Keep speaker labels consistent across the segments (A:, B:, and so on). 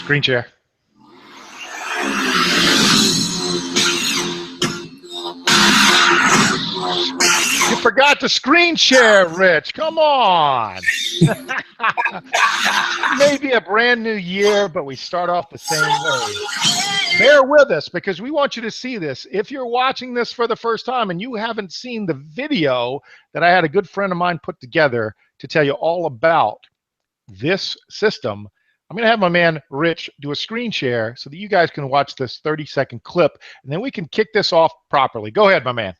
A: Screen share. You forgot to screen share, Rich. Come on. Maybe a brand new year, but we start off the same way. Bear with us because we want you to see this. If you're watching this for the first time and you haven't seen the video that I had a good friend of mine put together to tell you all about this system, I'm going to have my man Rich do a screen share so that you guys can watch this 30-second clip, and then we can kick this off properly. Go ahead, my man.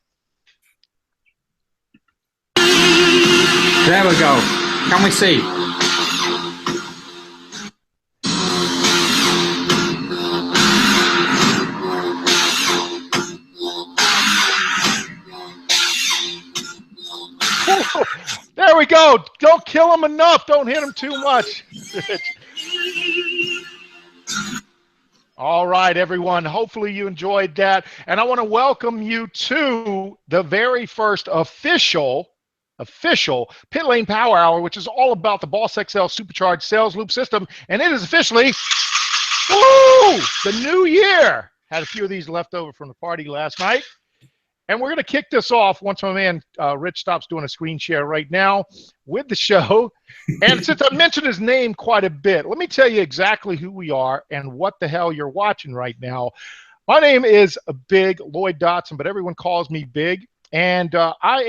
B: There we go. Can we see?
A: There we go. Don't kill him enough. Don't hit him too much. All right, everyone. Hopefully you enjoyed that. And I want to welcome you to the very first official Pit Lane Power Hour, which is all about the Boss XL Supercharged Sales Loop System. And it is officially, woo, the new year. Had a few of these left over from the party last night. And we're going to kick this off once my man Rich stops doing a screen share right now with the show. And since I mentioned his name quite a bit, let me tell you exactly who we are and what the hell you're watching right now. My name is Big Lloyd Dotson, but everyone calls me Big. And I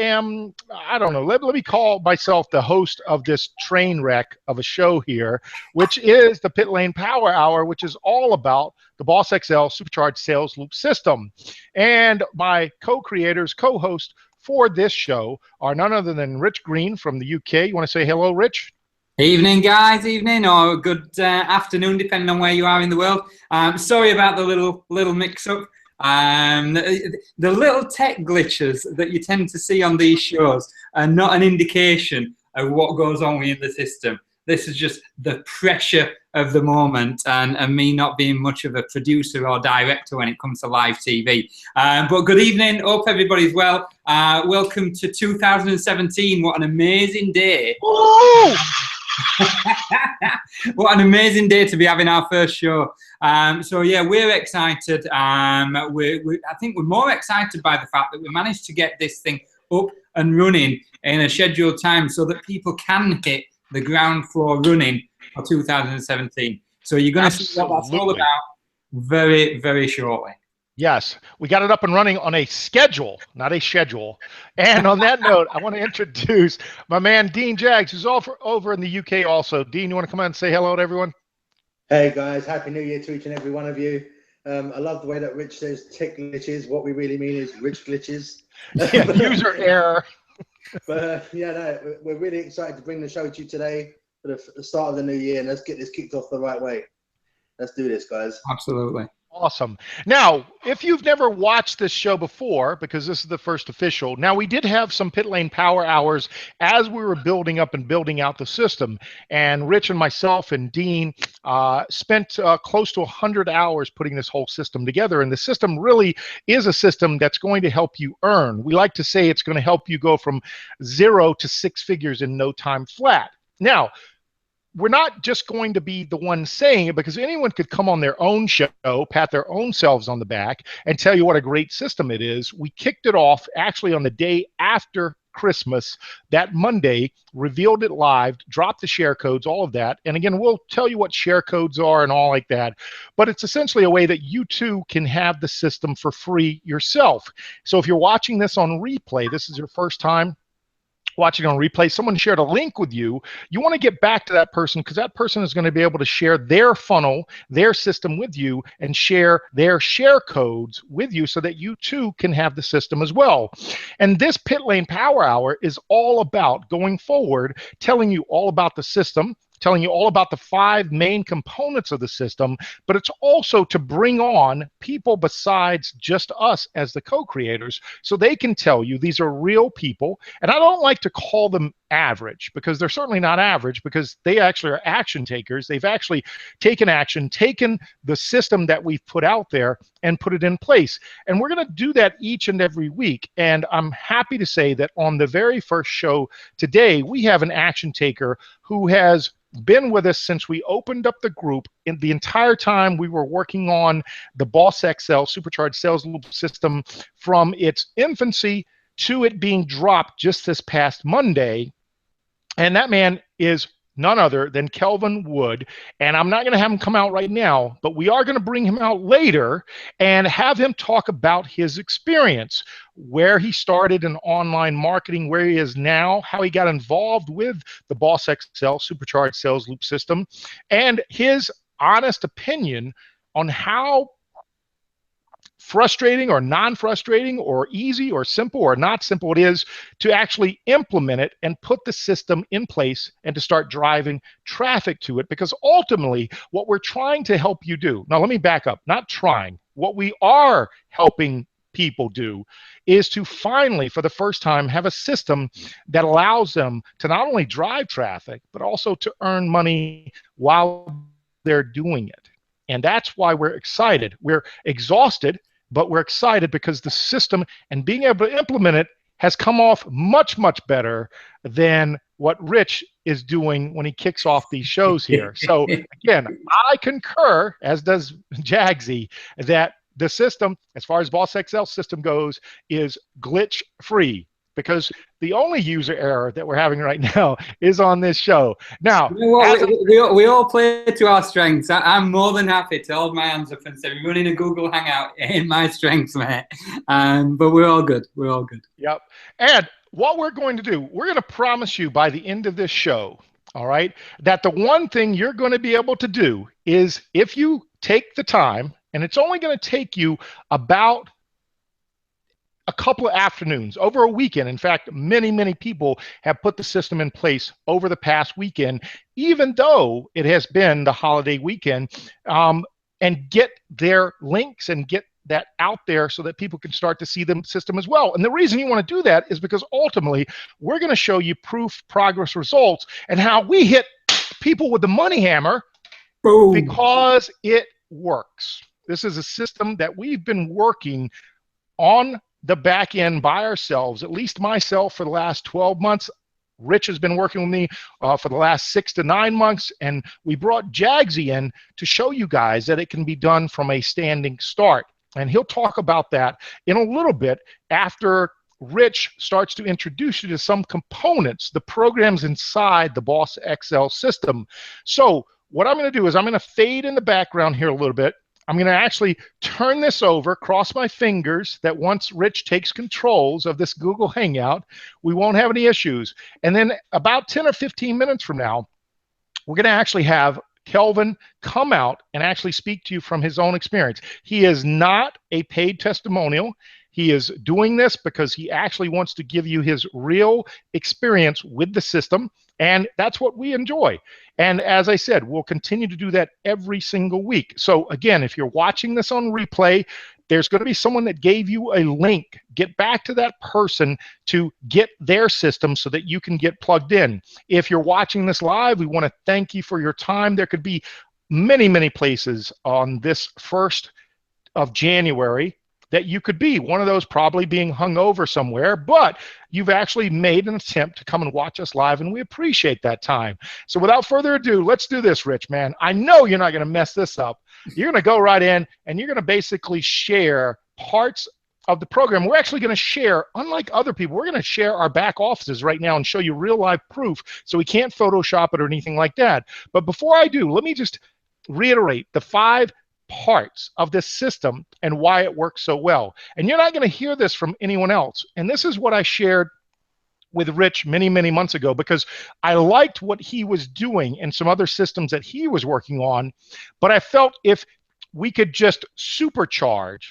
A: don't know, let me call myself the host of this train wreck of a show here, which is the Pit Lane Power Hour, which is all about the Boss XL Supercharged Sales Loop System. And my co-creators, co-host for this show are none other than Rich Green from the UK. You want to say hello, Rich?
B: Evening, guys. Evening, or good afternoon, depending on where you are in the world. Sorry about the little mix-up. The little tech glitches that you tend to see on these shows are not an indication of what goes on within the system. This is just the pressure of the moment and me not being much of a producer or director when it comes to live TV. But good evening. Hope everybody's well. Welcome to 2017. What an amazing day. What an amazing day to be having our first show. So yeah, we're excited. I think we're more excited by the fact that we managed to get this thing up and running in a scheduled time so that people can hit the ground floor running for 2017. So you're going to see what that's all about very, very shortly.
A: Yes, we got it up and running on a schedule, not a schedule. And on that note, I want to introduce my man, Dean Jaggs, who's over in the UK also. Dean, you want to come out and say hello to everyone?
C: Hey, guys. Happy New Year to each and every one of you. I love the way that Rich says tech glitches. What we really mean is Rich glitches.
A: Yeah, user error.
C: But yeah, no, we're really excited to bring the show to you today for the start of the new year. And let's get this kicked off the right way. Let's do this, guys.
B: Absolutely.
A: Awesome. Now, if you've never watched this show before, because this is the first official, now we did have some Pit Lane Power Hours as we were building up and building out the system. And Rich and myself and Dean spent close to 100 hours putting this whole system together. And the system really is a system that's going to help you earn. We like to say it's going to help you go from 0 to 6 figures in no time flat. Now, we're not just going to be the one saying it, because anyone could come on their own show, pat their own selves on the back, and tell you what a great system it is. We kicked it off actually on the day after Christmas, that Monday, revealed it live, dropped the share codes, all of that. And again, we'll tell you what share codes are and all like that. But it's essentially a way that you too can have the system for free yourself. So if you're watching this on replay, this is your first time watching on replay, someone shared a link with you, you want to get back to that person, because that person is going to be able to share their funnel, their system with you, and share their share codes with you so that you too can have the system as well. And this Pit Lane Power Hour is all about going forward, telling you all about the system, telling you all about the 5 main components of the system, but it's also to bring on people besides just us as the co-creators so they can tell you these are real people. And I don't like to call them average, because they're certainly not average, because they actually are action takers. They've actually taken action, taken the system that we've put out there and put it in place. And we're going to do that each and every week. And I'm happy to say that on the very first show today, we have an action taker who has been with us since we opened up the group. In the entire time we were working on the Boss XL Supercharged Sales Loop system, from its infancy to it being dropped just this past Monday. And that man is none other than Kelvin Wood. And I'm not going to have him come out right now, but we are going to bring him out later and have him talk about his experience, where he started in online marketing, where he is now, how he got involved with the Boss XL Supercharged Sales Loop system, and his honest opinion on how frustrating or non-frustrating or easy or simple or not simple it is to actually implement it and put the system in place and to start driving traffic to it. Because ultimately what we're trying to help you do, now let me back up, not trying, what we are helping people do is to finally, for the first time, have a system that allows them to not only drive traffic but also to earn money while they're doing it. And that's why we're excited. We're exhausted, but we're excited because the system and being able to implement it has come off much, much better than what Rich is doing when he kicks off these shows here. So again, I concur, as does Jaggsy, that the system, as far as Boss XL system goes, is glitch free, because the only user error that we're having right now is on this show. Now,
B: you know what, we all play to our strengths. I'm more than happy to hold my hands up and say, running a Google Hangout in my strengths, mate. But we're all good. We're all good.
A: Yep. And what we're going to do, we're going to promise you by the end of this show, all right, that the one thing you're going to be able to do is, if you take the time, and it's only going to take you about a couple of afternoons, over a weekend. In fact, many, many people have put the system in place over the past weekend, even though it has been the holiday weekend, and get their links and get that out there so that people can start to see the system as well. And the reason you want to do that is because ultimately we're going to show you proof, progress, results, and how we hit people with the money hammer. Boom. Because it works. This is a system that we've been working on the back end by ourselves, at least myself, for the last 12 months. Rich has been working with me for the last 6 to 9 months, and we brought Jaggsy in to show you guys that it can be done from a standing start. And he'll talk about that in a little bit after Rich starts to introduce you to some components, the programs inside the Boss XL system. So what I'm going to do is I'm going to fade in the background here a little bit. I'm going to actually turn this over, cross my fingers that once Rich takes controls of this Google Hangout, we won't have any issues. And then about 10 or 15 minutes from now, we're going to actually have Kelvin come out and actually speak to you from his own experience. He is not a paid testimonial. He is doing this because he actually wants to give you his real experience with the system, and that's what we enjoy. And as I said, we'll continue to do that every single week. So again, if you're watching this on replay, there's going to be someone that gave you a link. Get back to that person to get their system so that you can get plugged in. If you're watching this live, we want to thank you for your time. There could be many, many places on this 1st of January that you could be. One of those probably being hung over somewhere, but you've actually made an attempt to come and watch us live, and we appreciate that time. So without further ado, let's do this, Rich, man. I know you're not going to mess this up. You're going to go right in, and you're going to basically share parts of the program. We're actually going to share, unlike other people, we're going to share our back offices right now and show you real live proof, so we can't Photoshop it or anything like that. But before I do, let me just reiterate the 5 parts of this system and why it works so well. And you're not going to hear this from anyone else. And this is what I shared with Rich many, many months ago, because I liked what he was doing and some other systems that he was working on, but I felt if we could just supercharge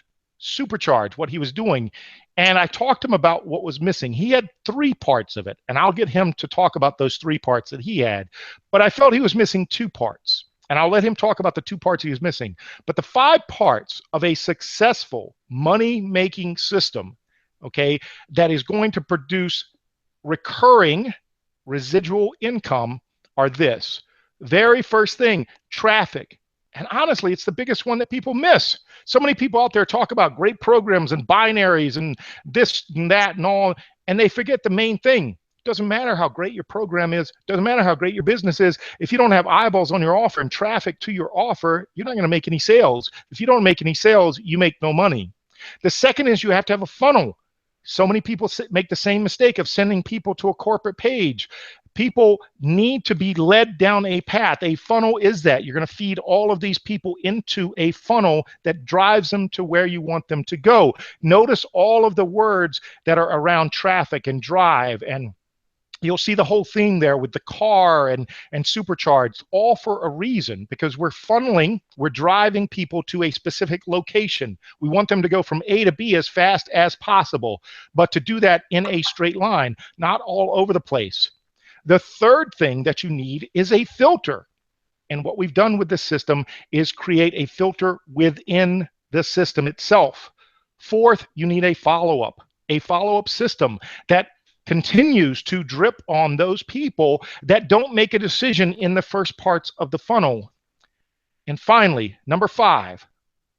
A: what he was doing. And I talked to him about what was missing. He had 3 parts of it, and I'll get him to talk about those 3 parts that he had, but I felt he was missing 2 parts. And I'll let him talk about the 2 parts he was missing. But the 5 parts of a successful money-making system, okay, that is going to produce recurring residual income are this. Very first thing, traffic. And honestly, it's the biggest one that people miss. So many people out there talk about great programs and binaries and this and that and all, and they forget the main thing. Doesn't matter how great your program is, doesn't matter how great your business is. If you don't have eyeballs on your offer and traffic to your offer, you're not going to make any sales. If you don't make any sales, you make no money. The second is you have to have a funnel. So many people make the same mistake of sending people to a corporate page. People need to be led down a path. A funnel is that. You're going to feed all of these people into a funnel that drives them to where you want them to go. Notice all of the words that are around traffic and drive, and you'll see the whole theme there with the car and Supercharged, all for a reason, because we're funneling, we're driving people to a specific location. We want them to go from A to B as fast as possible, but to do that in a straight line, not all over the place. The third thing that you need is a filter. And what we've done with this system is create a filter within the system itself. Fourth, you need a follow-up system that continues to drip on those people that don't make a decision in the first parts of the funnel. And finally, number 5.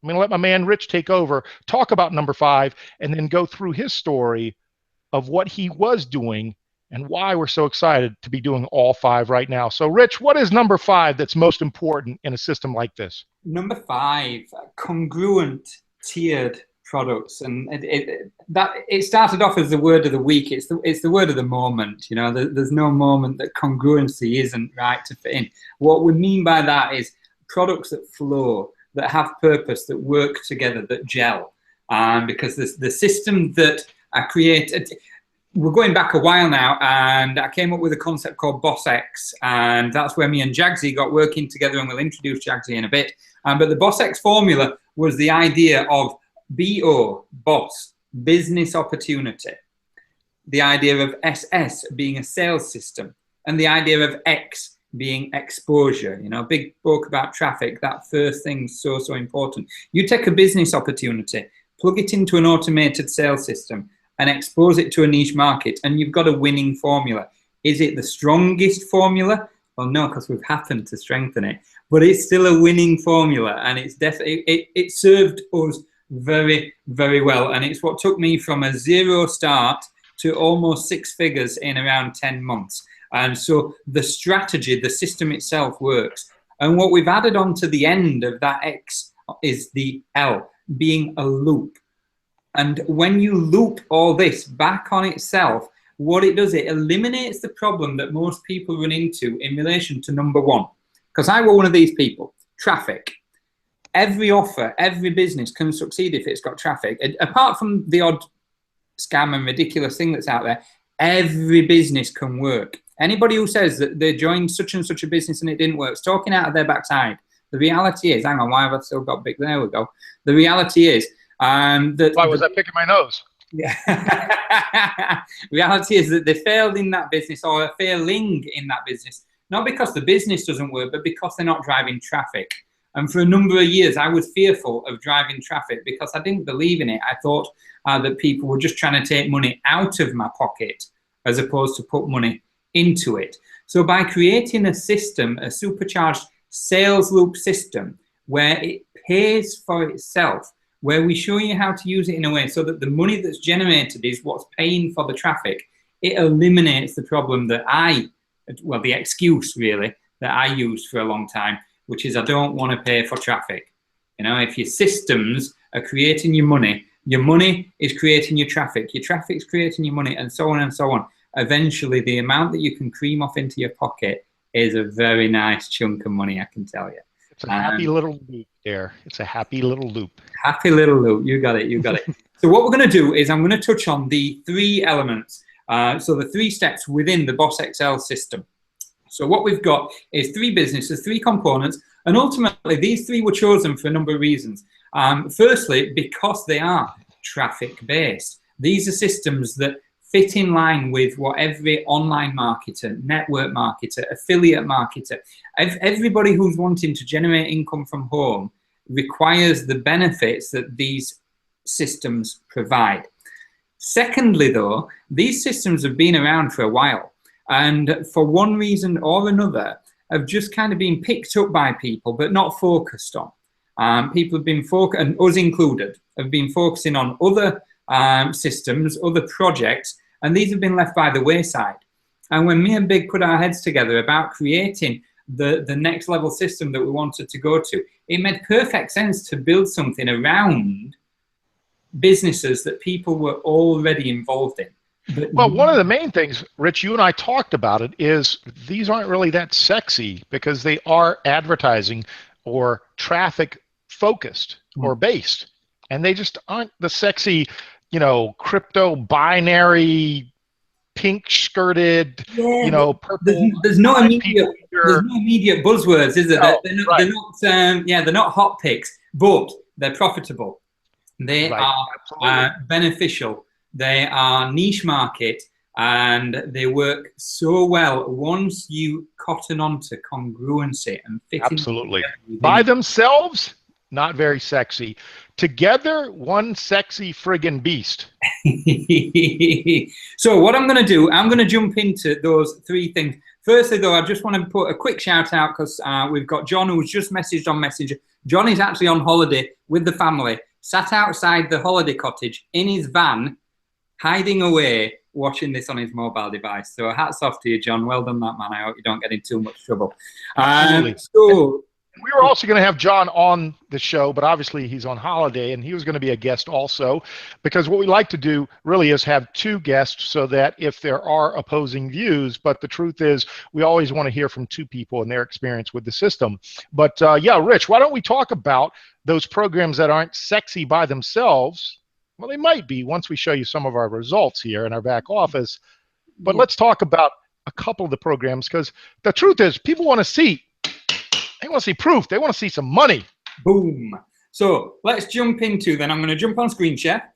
A: I'm going to let my man Rich take over, talk about number 5, and then go through his story of what he was doing and why we're so excited to be doing all 5 right now. So Rich, what is number 5 that's most important in a system like this?
B: Number 5, congruent tiered products, and it started off as the word of the week. It's the word of the moment. You know, there's no moment that congruency isn't right to fit in. What we mean by that is products that flow, that have purpose, that work together, that gel. Because the system that I created, we're going back a while now, and I came up with a concept called Boss X, and that's where me and Jaggsy got working together, and we'll introduce Jaggsy in a bit. But the Boss X formula was the idea of BO, boss, business opportunity. The idea of SS being a sales system, and the idea of X being exposure. You know, big book about traffic, that first thing's so important. You take a business opportunity, plug it into an automated sales system, and expose it to a niche market, and you've got a winning formula. Is it the strongest formula? Well, no, because we've happened to strengthen it, but it's still a winning formula, and it's definitely it served us very, very well, and it's what took me from a 0 start to almost 6 figures in around 10 months. And so the strategy, the system itself works. And what we've added on to the end of that X is the L, being a loop. And when you loop all this back on itself, what it does, it eliminates the problem that most people run into in relation to number 1. Because I were one of these people, traffic. Every offer, every business can succeed if it's got traffic. Apart from the odd scam and ridiculous thing that's out there, every business can work. Anybody who says that they joined such and such a business and it didn't work is talking out of their backside. The reality is, hang on, why have I still got big? There we go. The reality is that...
A: Why was I picking my nose?
B: Yeah. Reality is that they failed in that business, or are failing in that business, not because the business doesn't work, but because they're not driving traffic. And for a number of years, I was fearful of driving traffic because I didn't believe in it. I thought that people were just trying to take money out of my pocket as opposed to put money into it. So by creating a system, a supercharged sales loop system, where it pays for itself, where we show you how to use it in a way so that the money that's generated is what's paying for the traffic, it eliminates the problem that the excuse really, that I used for a long time, which is I don't want to pay for traffic. You know, if your systems are creating your money is creating your traffic is creating your money, and so on and so on. Eventually, the amount that you can cream off into your pocket is a very nice chunk of money, I can tell you.
A: It's a happy little loop there. It's a happy little loop.
B: Happy little loop. You got it. You got it. So what we're going to do is I'm going to touch on the 3 elements. So the 3 steps within the Boss XL system. So what we've got is 3 businesses, 3 components, and ultimately these 3 were chosen for a number of reasons. Firstly, because they are traffic-based. These are systems that fit in line with what every online marketer, network marketer, affiliate marketer, everybody who's wanting to generate income from home requires the benefits that these systems provide. Secondly, though, these systems have been around for a while. and for one reason or another have just kind of been picked up by people but not focused on. People have been focused, and us included, have been focusing on other systems, other projects, and these have been left by the wayside. And when me and Big put our heads together about creating the next level system that we wanted to go to, it made perfect sense to build something around businesses that people were already involved in.
A: Well, one of the main things, Rich, you and I talked about it, is these aren't really that sexy because they are advertising or traffic focused or based, and they just aren't the sexy, you know, crypto binary, pink skirted, you know, purple.
B: There's no immediate buzzwords, is there?
A: No,
B: they're not hot picks, but they're profitable. They are beneficial. They are niche market, and they work so well once you cotton onto congruency and fitting.
A: Absolutely. By themselves, not very sexy. Together, one sexy friggin' beast.
B: So what I'm going to do, I'm going to jump into those three things. Firstly, though, I just want to put a quick shout out because we've got John, who's just messaged on Messenger. John is actually on holiday with the family, sat outside the holiday cottage in his van, hiding away, watching this on his mobile device. So hats off to you, John. Well done, that man. I hope you don't get in too much trouble. So
A: we were also going to have John on the show, but obviously he's on holiday, and he was going to be a guest also, because what we like to do really is have two guests so that if there are opposing views, but the truth is we always want to hear from two people and their experience with the system. But yeah, Rich, why don't we talk about those programs that aren't sexy by themselves? Well, they might be once we show you some of our results here in our back office. But let's talk about a couple of the programs, because the truth is people want to see, they want to see proof. They want to see some money.
B: Boom. So let's jump into, then I'm going to jump on screen share,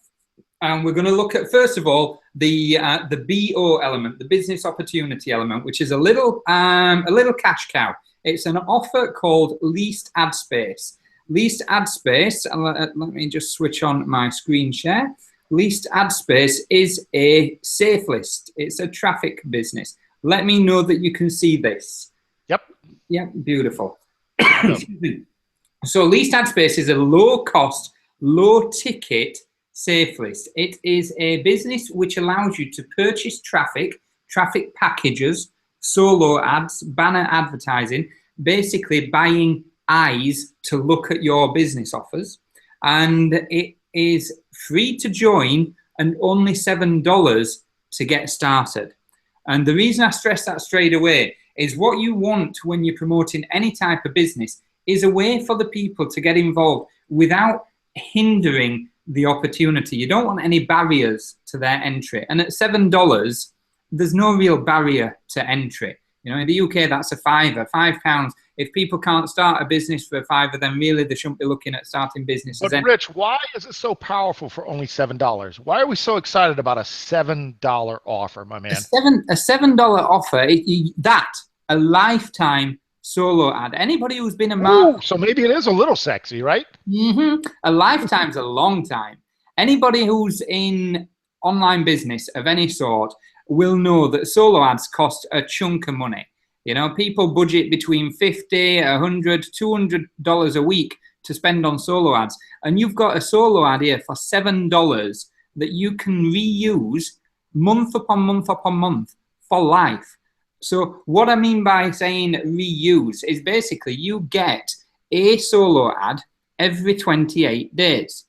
B: and we're going to look at, first of all, the BO element, the business opportunity element, which is a little cash cow. It's an offer called leased ad space. Leased ad space, let me just switch on my screen share. Leased ad space is a safe list. It's a traffic business. Let me know that you can see this.
A: Yep.
B: Yeah, beautiful. So leased ad space is a low cost, low ticket safe list. It is a business which allows you to purchase traffic packages, solo ads, banner advertising, basically buying eyes to look at your business offers, and it is free to join and only $7 to get started. And the reason I stress that straight away is what you want when you're promoting any type of business is a way for the people to get involved without hindering the opportunity. You don't want any barriers to their entry. And at $7, there's no real barrier to entry. You know, in the UK, that's a fiver, £5. If people can't start a business for a fiver, then really they shouldn't be looking at starting businesses.
A: But Rich, why is it so powerful for only $7? Why are we so excited about a $7 offer, my man?
B: A $7 offer, a lifetime solo ad. Anybody who's been a marketer.
A: So maybe it is a little sexy, right?
B: A lifetime's a long time. Anybody who's in online business of any sort will know that solo ads cost a chunk of money. You know, people budget between $50, $100, $200 a week to spend on solo ads. And you've got a solo ad here for $7 that you can reuse month upon month upon month for life. So what I mean by saying reuse is basically you get a solo ad every 28 days.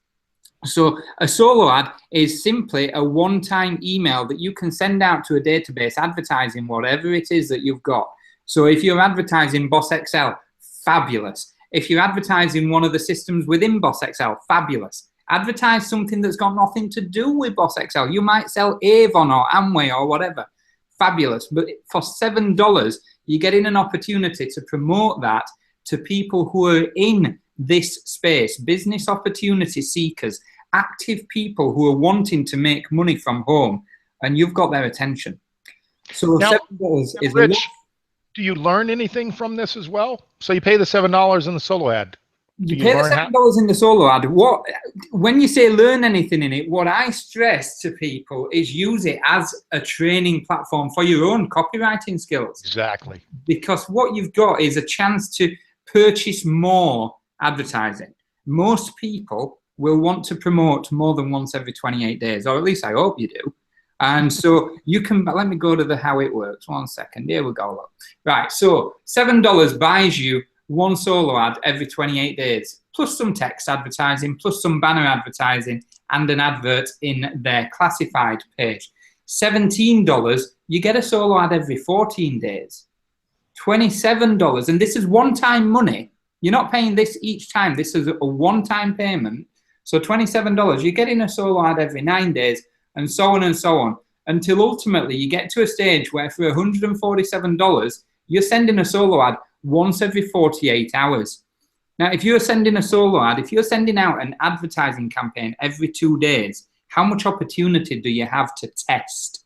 B: So a solo ad is simply a one-time email that you can send out to a database advertising whatever it is that you've got. So if you're advertising Boss Excel, fabulous. If you're advertising one of the systems within Boss Excel, fabulous. Advertise something that's got nothing to do with Boss Excel. You might sell Avon or Amway or whatever. Fabulous. But for $7, you're getting an opportunity to promote that to people who are in this space, business opportunity seekers, active people who are wanting to make money from home, and you've got their attention. So now, $7 is
A: Rich, do you learn anything from this as well? So you pay the $7 in the solo ad.
B: You
A: you
B: pay the
A: learn how?
B: $7 in the solo ad. When you say learn anything in it, what I stress to people is use it as a training platform for your own copywriting skills.
A: Exactly.
B: Because what you've got is a chance to purchase more advertising. Most people will want to promote more than once every 28 days, or at least I hope you do. And so you can, let me go to the how it works. 1 second. Here we go. Look. Right. So $7 buys you one solo ad every 28 days, plus some text advertising, plus some banner advertising, and an advert in their classified page. $17, you get a solo ad every 14 days. $27, and this is one-time money. You're not paying this each time. This is a one-time payment. So $27, you're getting a solo ad every 9 days, and so on, until ultimately you get to a stage where for $147, you're sending a solo ad once every 48 hours. Now, if you're sending a solo ad, if you're sending out an advertising campaign every 2 days, how much opportunity do you have to test?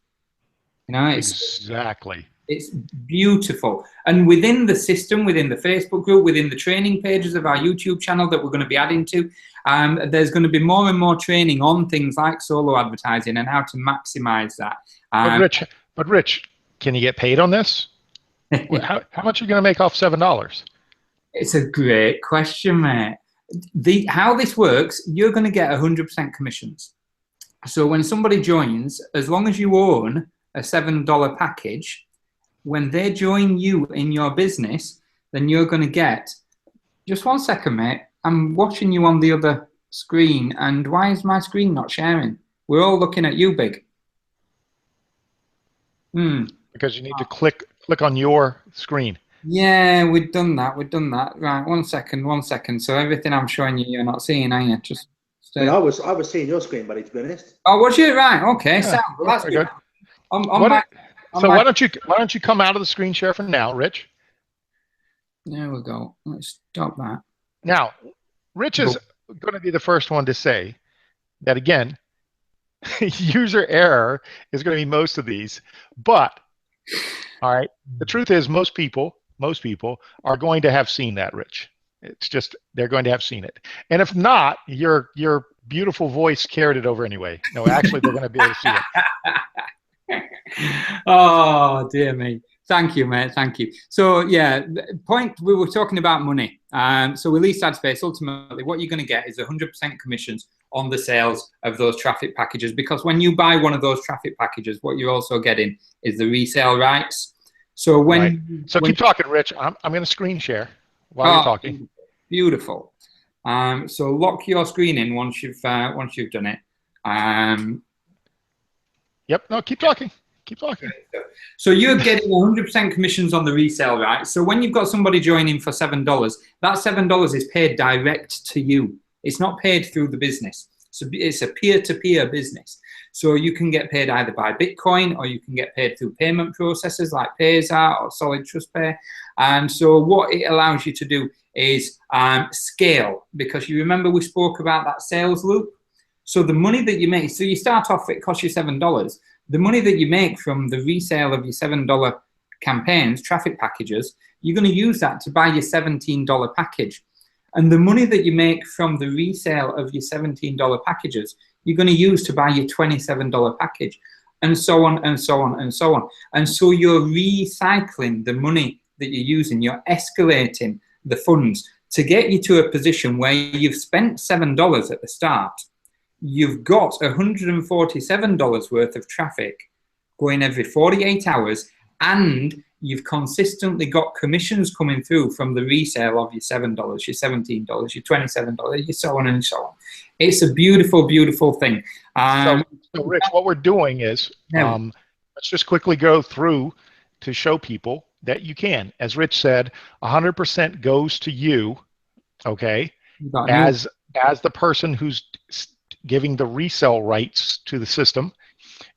B: You know,
A: Exactly.
B: It's beautiful. And within the system, within the Facebook group, within the training pages of our YouTube channel that we're going to be adding to, there's going to be more and more training on things like solo advertising and how to maximize that.
A: But Rich, can you get paid on this? How much are you going to make off $7?
B: It's a great question, mate. How this works, you're going to get 100% commissions. So when somebody joins, as long as you own a $7 package, when they join you in your business, then you're going to get, just 1 second, mate. I'm watching you on the other screen, and why is my screen not sharing? We're all looking at you, Big.
A: Because you need to click on your screen.
B: Yeah, we've done that. Right, 1 second. So everything I'm showing you, you're not seeing, are you? Just stay.
C: I was seeing your screen, buddy, to be honest.
B: Oh, was you? Right, okay.
A: Yeah,
B: Well, that's
A: good.
B: why
A: don't you come out of the screen share for now, Rich?
B: There we go. Let's stop that.
A: Now, Rich is going to be the first one to say that, again, user error is going to be most of these. But, all right, the truth is most people are going to have seen that, Rich. It's just they're going to have seen it. And if not, your beautiful voice carried it over anyway. No, actually, they're going to be able to see it.
B: Oh, dear me. Thank you, mate. Thank you. So, yeah, the point, we were talking about money. So with lease ad space, ultimately, what you're going to get is 100% commissions on the sales of those traffic packages. Because when you buy one of those traffic packages, what you're also getting is the resale rights. So
A: keep talking, Rich. I'm going to screen share while you're talking.
B: Beautiful. So lock your screen in once you've done it.
A: Yep. No, keep talking. Keep talking.
B: So you're getting 100% commissions on the resale, right? So when you've got somebody joining for $7, that $7 is paid direct to you. It's not paid through the business. So it's a peer-to-peer business. So you can get paid either by Bitcoin or you can get paid through payment processors like Payza or Solid Trust Pay. And so what it allows you to do is scale, because you remember we spoke about that sales loop. So the money that you make, so you start off, it costs you $7. The money that you make from the resale of your $7 campaigns, traffic packages, you're going to use that to buy your $17 package. And the money that you make from the resale of your $17 packages, you're going to use to buy your $27 package, and so on and so on and so on. And so you're recycling the money that you're using, you're escalating the funds to get you to a position where you've spent $7 at the start. You've got $147 worth of traffic going every 48 hours, and you've consistently got commissions coming through from the resale of your $7, your $17, your $27, your so on and so on. It's a beautiful, beautiful thing.
A: So Rich, what we're doing is, let's just quickly go through to show people that you can. As Rich said, 100% goes to you, okay, as the person who's giving the resale rights to the system,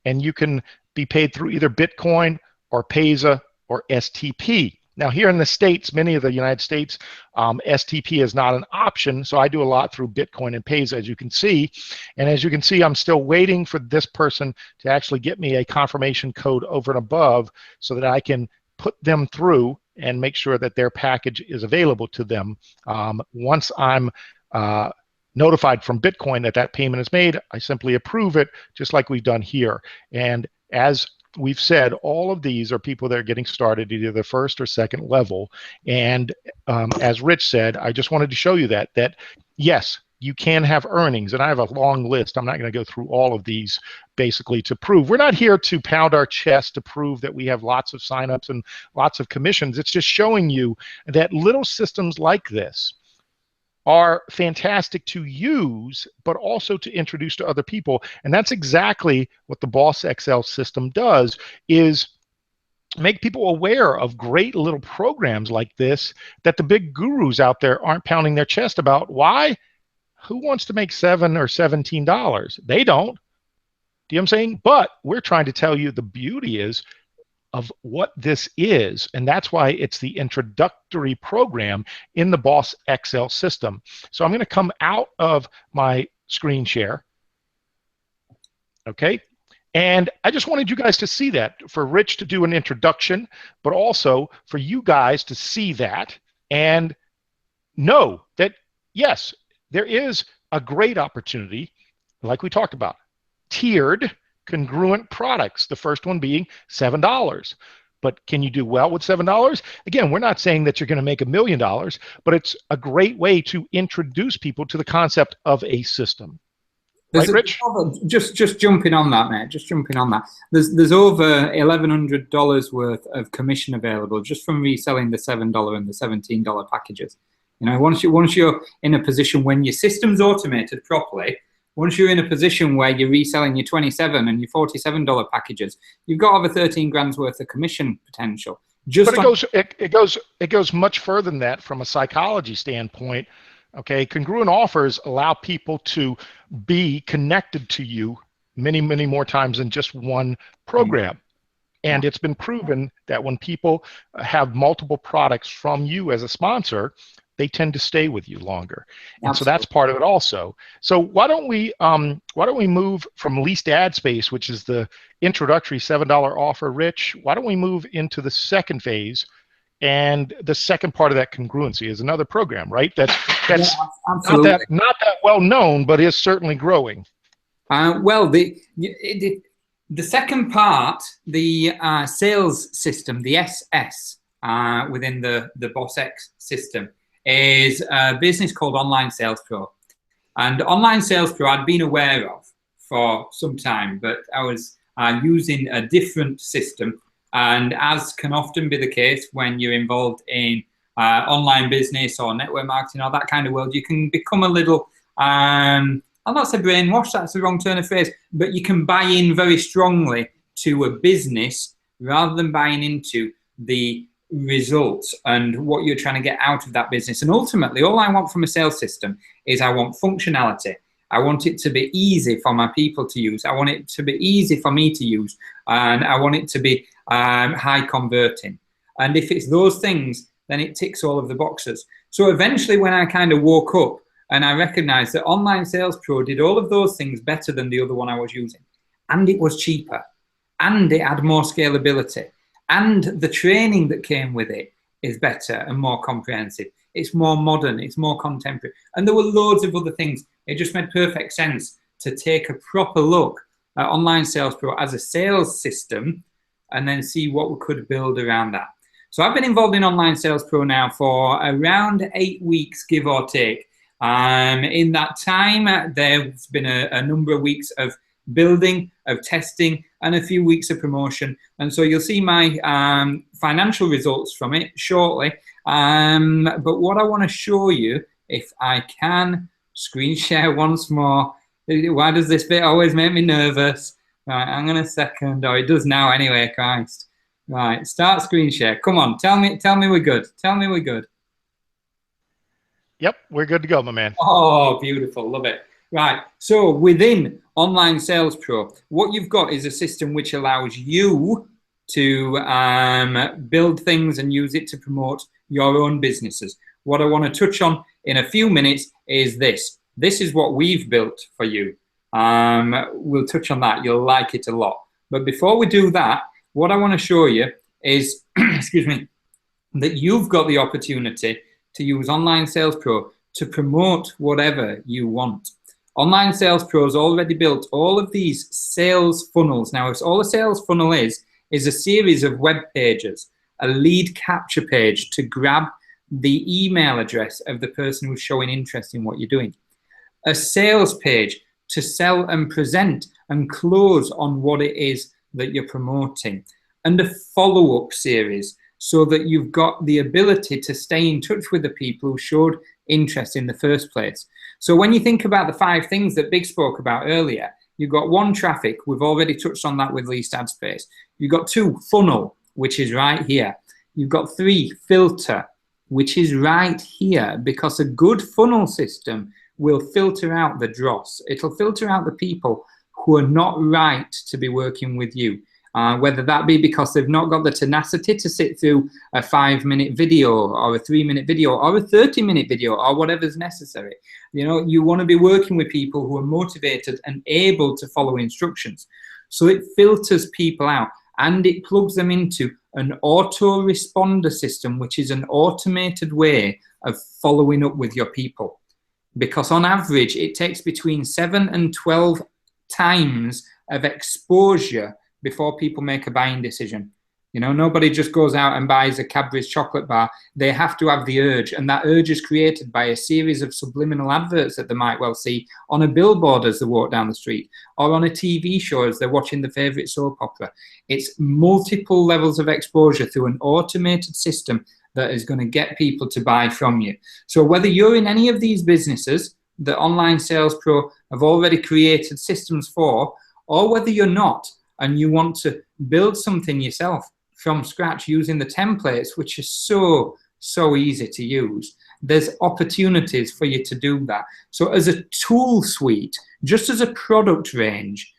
A: and you can be paid through either Bitcoin or Payza or STP. Now here in the States, many of the United States, STP is not an option, so I do a lot through Bitcoin and Payza, as you can see. And as you can see, I'm still waiting for this person to actually get me a confirmation code over and above so that I can put them through and make sure that their package is available to them. Once I'm notified from Bitcoin that that payment is made, I simply approve it, just like we've done here. And as we've said, all of these are people that are getting started either the first or second level. And as Rich said, I just wanted to show you that yes, you can have earnings. And I have a long list. I'm not going to go through all of these basically to prove. We're not here to pound our chest to prove that we have lots of signups and lots of commissions. It's just showing you that little systems like this are fantastic to use, but also to introduce to other people. And that's exactly what the Boss XL system does, is make people aware of great little programs like this that the big gurus out there aren't pounding their chest about. Why? Who wants to make $7 or $17? They don't. Do you know what I'm saying? But we're trying to tell you the beauty is of what this is, and that's why it's the introductory program in the Boss XL system. So I'm going to come out of my screen share, okay? And I just wanted you guys to see that, for Rich to do an introduction, but also for you guys to see that and know that, yes, there is a great opportunity, like we talked about, tiered congruent products, the first one being $7. But can you do well with $7? Again, we're not saying that you're going to make $1 million, but it's a great way to introduce people to the concept of a system. Right, Rich?
B: Just jumping on that, mate. Just jumping on that. There's over $1,100 worth of commission available just from reselling the $7 and the $17 packages. You know, once you're in a position when your system's automated properly, once you're in a position where you're reselling your $27 and your $47 packages, you've got over 13 grand's worth of commission potential.
A: But it goes much further than that from a psychology standpoint. Okay, congruent offers allow people to be connected to you many, many more times than just one program. And it's been proven that when people have multiple products from you as a sponsor, they tend to stay with you longer. And Absolutely. So that's part of it also. So why don't we move from least ad space, which is the introductory $7 offer, Rich? Why don't we move into the second phase? And the second part of that congruency is another program, right? That's not that well known, but is certainly growing.
B: Well, the second part, the sales system, the SS within the Boss X system, is a business called Online Sales Pro. And Online Sales Pro I'd been aware of for some time, but I was using a different system. And as can often be the case when you're involved in online business or network marketing or that kind of world, you can become a little, I'll not say brainwashed, that's the wrong turn of phrase, but you can buy in very strongly to a business rather than buying into the results and what you're trying to get out of that business. And ultimately, all I want from a sales system is I want functionality. I want it to be easy for my people to use. I want it to be easy for me to use. And I want it to be high converting. And if it's those things, then it ticks all of the boxes. So eventually when I kind of woke up and I recognized that Online Sales Pro did all of those things better than the other one I was using. And it was cheaper. And it had more scalability. And the training that came with it is better and more comprehensive. It's more modern, it's more contemporary. And there were loads of other things. It just made perfect sense to take a proper look at Online Sales Pro as a sales system and then see what we could build around that. So I've been involved in Online Sales Pro now for around 8 weeks, give or take. In that time, there's been a number of weeks of building, of testing, and a few weeks of promotion. And so you'll see my financial results from it shortly. But what I want to show you, if I can screen share once more. Why does this bit always make me nervous? Right, I'm going to second. Oh, it does now anyway, Christ. Right, start screen share. Come on, tell me we're good. Tell me we're good.
A: Yep, we're good to go, my man.
B: Oh, beautiful. Love it. Right, so within Online Sales Pro, what you've got is a system which allows you to build things and use it to promote your own businesses. What I want to touch on in a few minutes is this. This is what we've built for you. We'll touch on that. You'll like it a lot. But before we do that, what I want to show you is, excuse me, that you've got the opportunity to use Online Sales Pro to promote whatever you want. Online Sales Pro has already built all of these sales funnels. Now, if all a sales funnel is a series of web pages, a lead capture page to grab the email address of the person who's showing interest in what you're doing, a sales page to sell and present and close on what it is that you're promoting, and a follow-up series so that you've got the ability to stay in touch with the people who showed interest in the first place. So when you think about the 5 things that Big spoke about earlier, you've got 1, traffic. We've already touched on that with least ad space. You've got 2, funnel, which is right here. You've got 3, filter, which is right here, because a good funnel system will filter out the dross. It'll filter out the people who are not right to be working with you. Whether that be because they've not got the tenacity to sit through a 5-minute video or a 3-minute video or a 30-minute video or whatever's necessary. You know, you want to be working with people who are motivated and able to follow instructions. So it filters people out and it plugs them into an autoresponder system, which is an automated way of following up with your people. Because on average, it takes between 7 and 12 times of exposure before people make a buying decision. You know, nobody just goes out and buys a Cadbury's chocolate bar. They have to have the urge, and that urge is created by a series of subliminal adverts that they might well see on a billboard as they walk down the street, or on a TV show as they're watching the favourite soap opera. It's multiple levels of exposure through an automated system that is going to get people to buy from you. So whether you're in any of these businesses that Online Sales Pro have already created systems for, or whether you're not, and you want to build something yourself from scratch using the templates, which is so easy to use, there's opportunities for you to do that. So as a tool suite, just as a product range,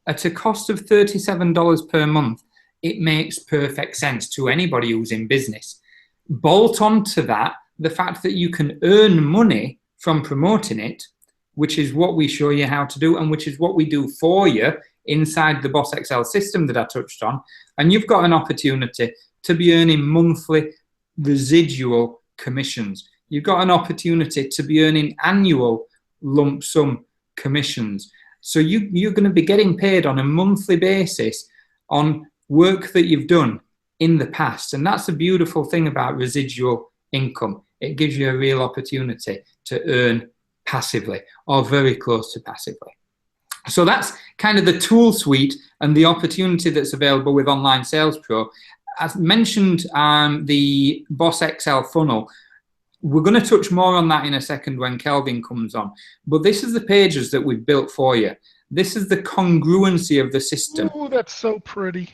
B: at a cost of $37 per month, it makes perfect sense to anybody who's in business. Bolt onto that the fact that you can earn money from promoting it, which is what we show you how to do, and which is what we do for you inside the Boss Excel system that I touched on. And you've got an opportunity to be earning monthly residual commissions. You've got an opportunity to be earning annual lump sum commissions. So you're going to be getting paid on a monthly basis on work that you've done in the past. And that's a beautiful thing about residual income. It gives you a real opportunity to earn passively or very close to passively. So that's kind of the tool suite and the opportunity that's available with Online Sales Pro. As mentioned, the Boss Excel funnel, we're going to touch more on that in a second when Kelvin comes on. But this is the pages that we've built for you. This is the congruency of the system.
A: Oh, that's so pretty.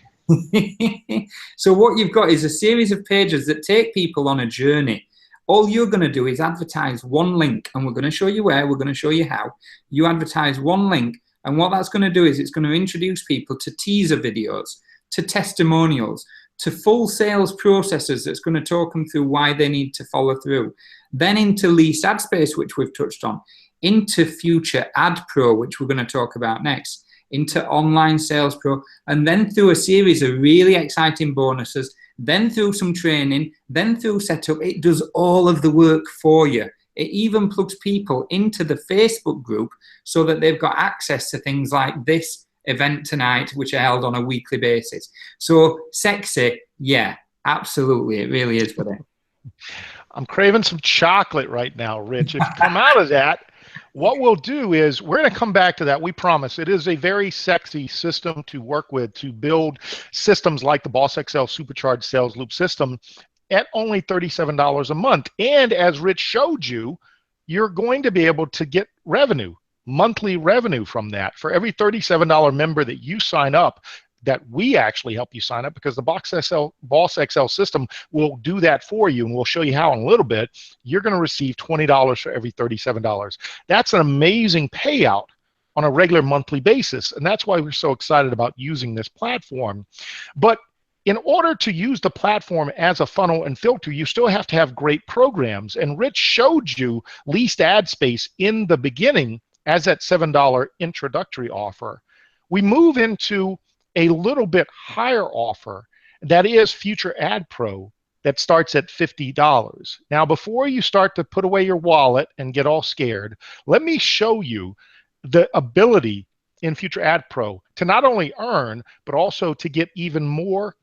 B: So what you've got is a series of pages that take people on a journey. All you're going to do is advertise one link, and we're going to show you where, we're going to show you how. You advertise one link, and what that's going to do is it's going to introduce people to teaser videos, to testimonials, to full sales processes that's going to talk them through why they need to follow through. Then into least ad space, which we've touched on, into future ad pro, which we're going to talk about next, into Online Sales Pro, and then through a series of really exciting bonuses, then through some training, then through setup. It does all of the work for you. It even plugs people into the Facebook group so that they've got access to things like this event tonight, which are held on a weekly basis. So sexy, yeah, absolutely. It really is for them.
A: I'm craving some chocolate right now, Rich. If you come out of that, what we'll do is we're going to come back to that. We promise. It is a very sexy system to work with, to build systems like the Boss Excel Supercharged Sales Loop system at only $37 a month. And as Rich showed you, you're going to be able to get revenue, monthly revenue from that. For every $37 member that you sign up, that we actually help you sign up, because the Boss Excel system will do that for you, and we'll show you how in a little bit. You're going to receive $20 for every $37. That's an amazing payout on a regular monthly basis, and that's why we're so excited about using this platform. But in order to use the platform as a funnel and filter, you still have to have great programs, and Rich showed you least ad space in the beginning as that $7 introductory offer. We move into a little bit higher offer, that is Future Ad Pro. that starts at $50. Now, before you start to put away your wallet and get all scared, let me show you the ability in Future Ad Pro to not only earn, but also to get even more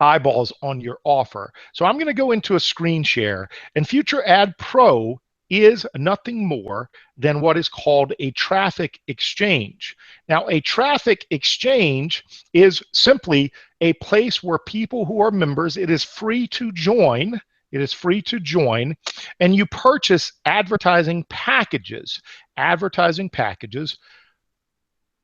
A: eyeballs on your offer. So I'm going to go into a screen share, and Future Ad Pro is nothing more than what is called a traffic exchange. Now, a traffic exchange is simply a place where people who are members, it is free to join. It is free to join, and you purchase advertising packages. Advertising packages,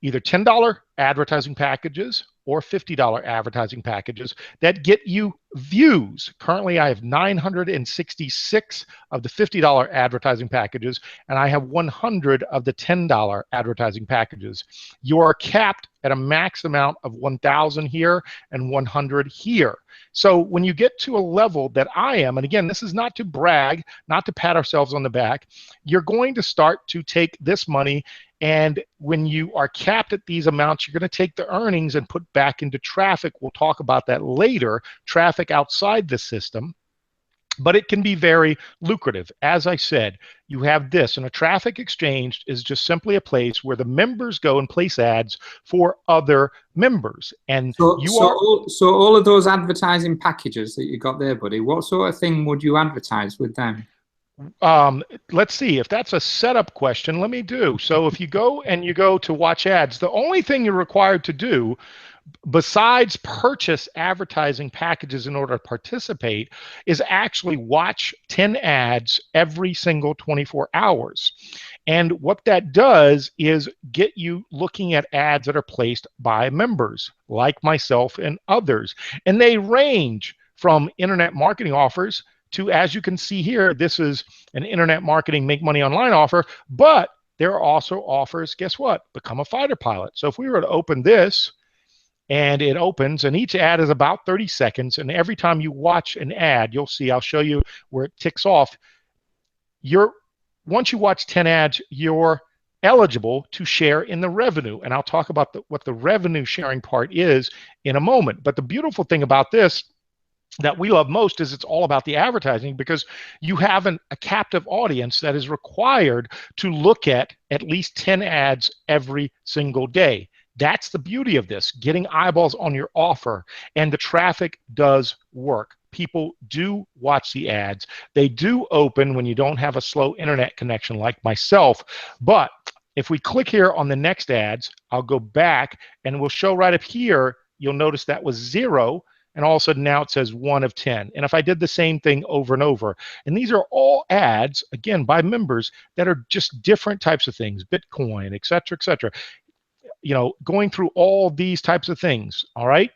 A: either $10 advertising packages or $50 advertising packages that get you views. Currently, I have 966 of the $50 advertising packages, and I have 100 of the $10 advertising packages. You are capped at a max amount of 1,000 here and 100 here. So when you get to a level that I am, and again, this is not to brag, not to pat ourselves on the back, you're going to start to take this money, and when you are capped at these amounts, you're going to take the earnings and put back into traffic. We'll talk about that later, traffic outside the system. But it can be very lucrative. As I said, you have this, and a traffic exchange is just simply a place where the members go and place ads for other members. And
B: so all of those advertising packages that you got there, buddy, what sort of thing would you advertise with them?
A: Let's see if that's a setup question. Let me do. So if you go and you go to watch ads, the only thing you're required to do besides purchase advertising packages in order to participate is actually watch 10 ads every single 24 hours. And what that does is get you looking at ads that are placed by members like myself and others. And they range from internet marketing offers to, as you can see here, this is an internet marketing make money online offer, but there are also offers, guess what? Become a fighter pilot. So if we were to open this, and it opens, and each ad is about 30 seconds, and every time you watch an ad, you'll see, I'll show you where it ticks off. Once you watch 10 ads, you're eligible to share in the revenue, and I'll talk about what the revenue sharing part is in a moment. But the beautiful thing about this that we love most is it's all about the advertising, because you have a captive audience that is required to look at least 10 ads every single day. That's the beauty of this, getting eyeballs on your offer, and the traffic does work. People do watch the ads. They do open when you don't have a slow internet connection like myself. But if we click here on the next ads, I'll go back and we'll show right up here, you'll notice that was 0, and all of a sudden now it says 1 of 10. And if I did the same thing over and over, and these are all ads, again, by members that are just different types of things, Bitcoin, et cetera, et cetera. Going through all these types of things, all right?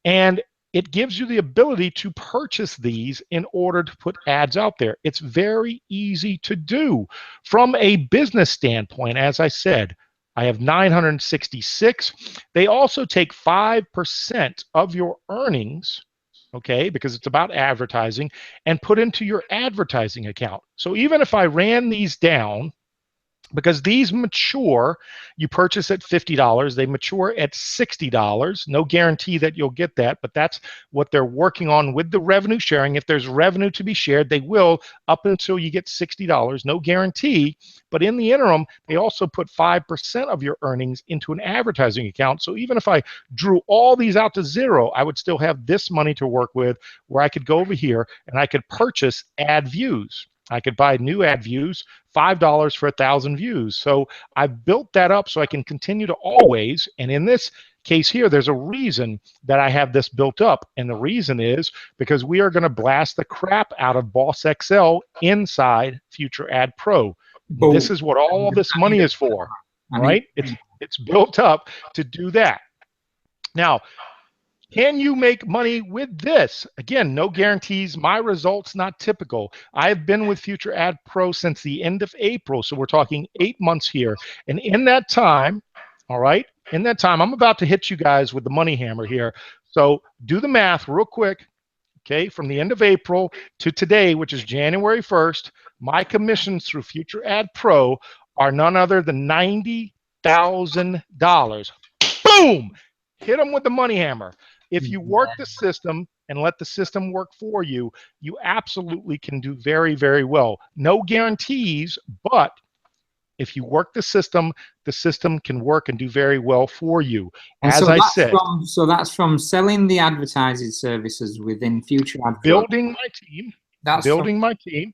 A: And it gives you the ability to purchase these in order to put ads out there. It's very easy to do. From a business standpoint, as I said, I have 966. They also take 5% of your earnings, okay, because it's about advertising, and put into your advertising account. So even if I ran these down, because these mature, you purchase at $50, they mature at $60. No guarantee that you'll get that, but that's what they're working on with the revenue sharing. If there's revenue to be shared, they will up until you get $60. No guarantee, but in the interim, they also put 5% of your earnings into an advertising account. So even if I drew all these out to 0, I would still have this money to work with, where I could go over here and I could purchase ad views. I could buy new ad views, $5 for 1,000 views. So I've built that up so I can continue to always, and in this case here, there's a reason that I have this built up. And the reason is because we are going to blast the crap out of Boss XL inside Future Ad Pro. Boom. This is what all this money is for, right? It's built up to do that. Now, can you make money with this? Again, no guarantees. My results not typical. I've been with Future Ad Pro since the end of April, so we're talking 8 months here. And in that time, all right, in that time, I'm about to hit you guys with the money hammer here. So do the math real quick. Okay, from the end of April to today, which is January 1st, my commissions through Future Ad Pro are none other than $90,000. Boom! Hit them with the money hammer. If you work the system, and let the system work for you, you absolutely can do very, very well. No guarantees, but if you work the system can work and do very well for you.
B: And
A: As I said,
B: that's from selling the advertising services within Future Ad Pro.
A: building my team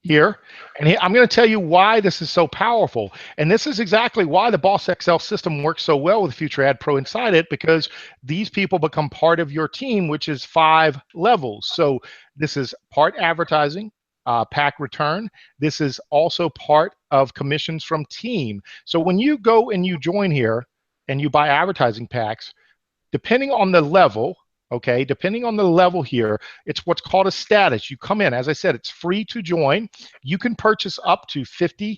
A: here. And I'm going to tell you why this is so powerful. And this is exactly why the Boss XL system works so well with Future Ad Pro inside it, because these people become part of your team, which is 5 levels. So this is part advertising, pack return. This is also part of commissions from team. So when you go and you join here and you buy advertising packs, depending on the level, okay, depending on the level here, it's what's called a status. You come in, as I said, it's free to join. You can purchase up to $50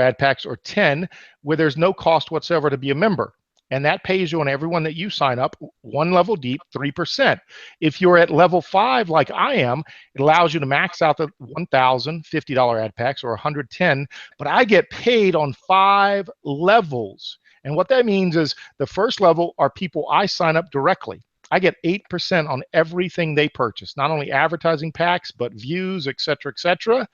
A: ad packs or 10 where there's no cost whatsoever to be a member. And that pays you on everyone that you sign up, 1 level deep, 3%. If you're at level 5 like I am, it allows you to max out the $1,050 ad packs or 110, but I get paid on 5 levels. And what that means is the first level are people I sign up directly. I get 8% on everything they purchase, not only advertising packs, but views, et cetera,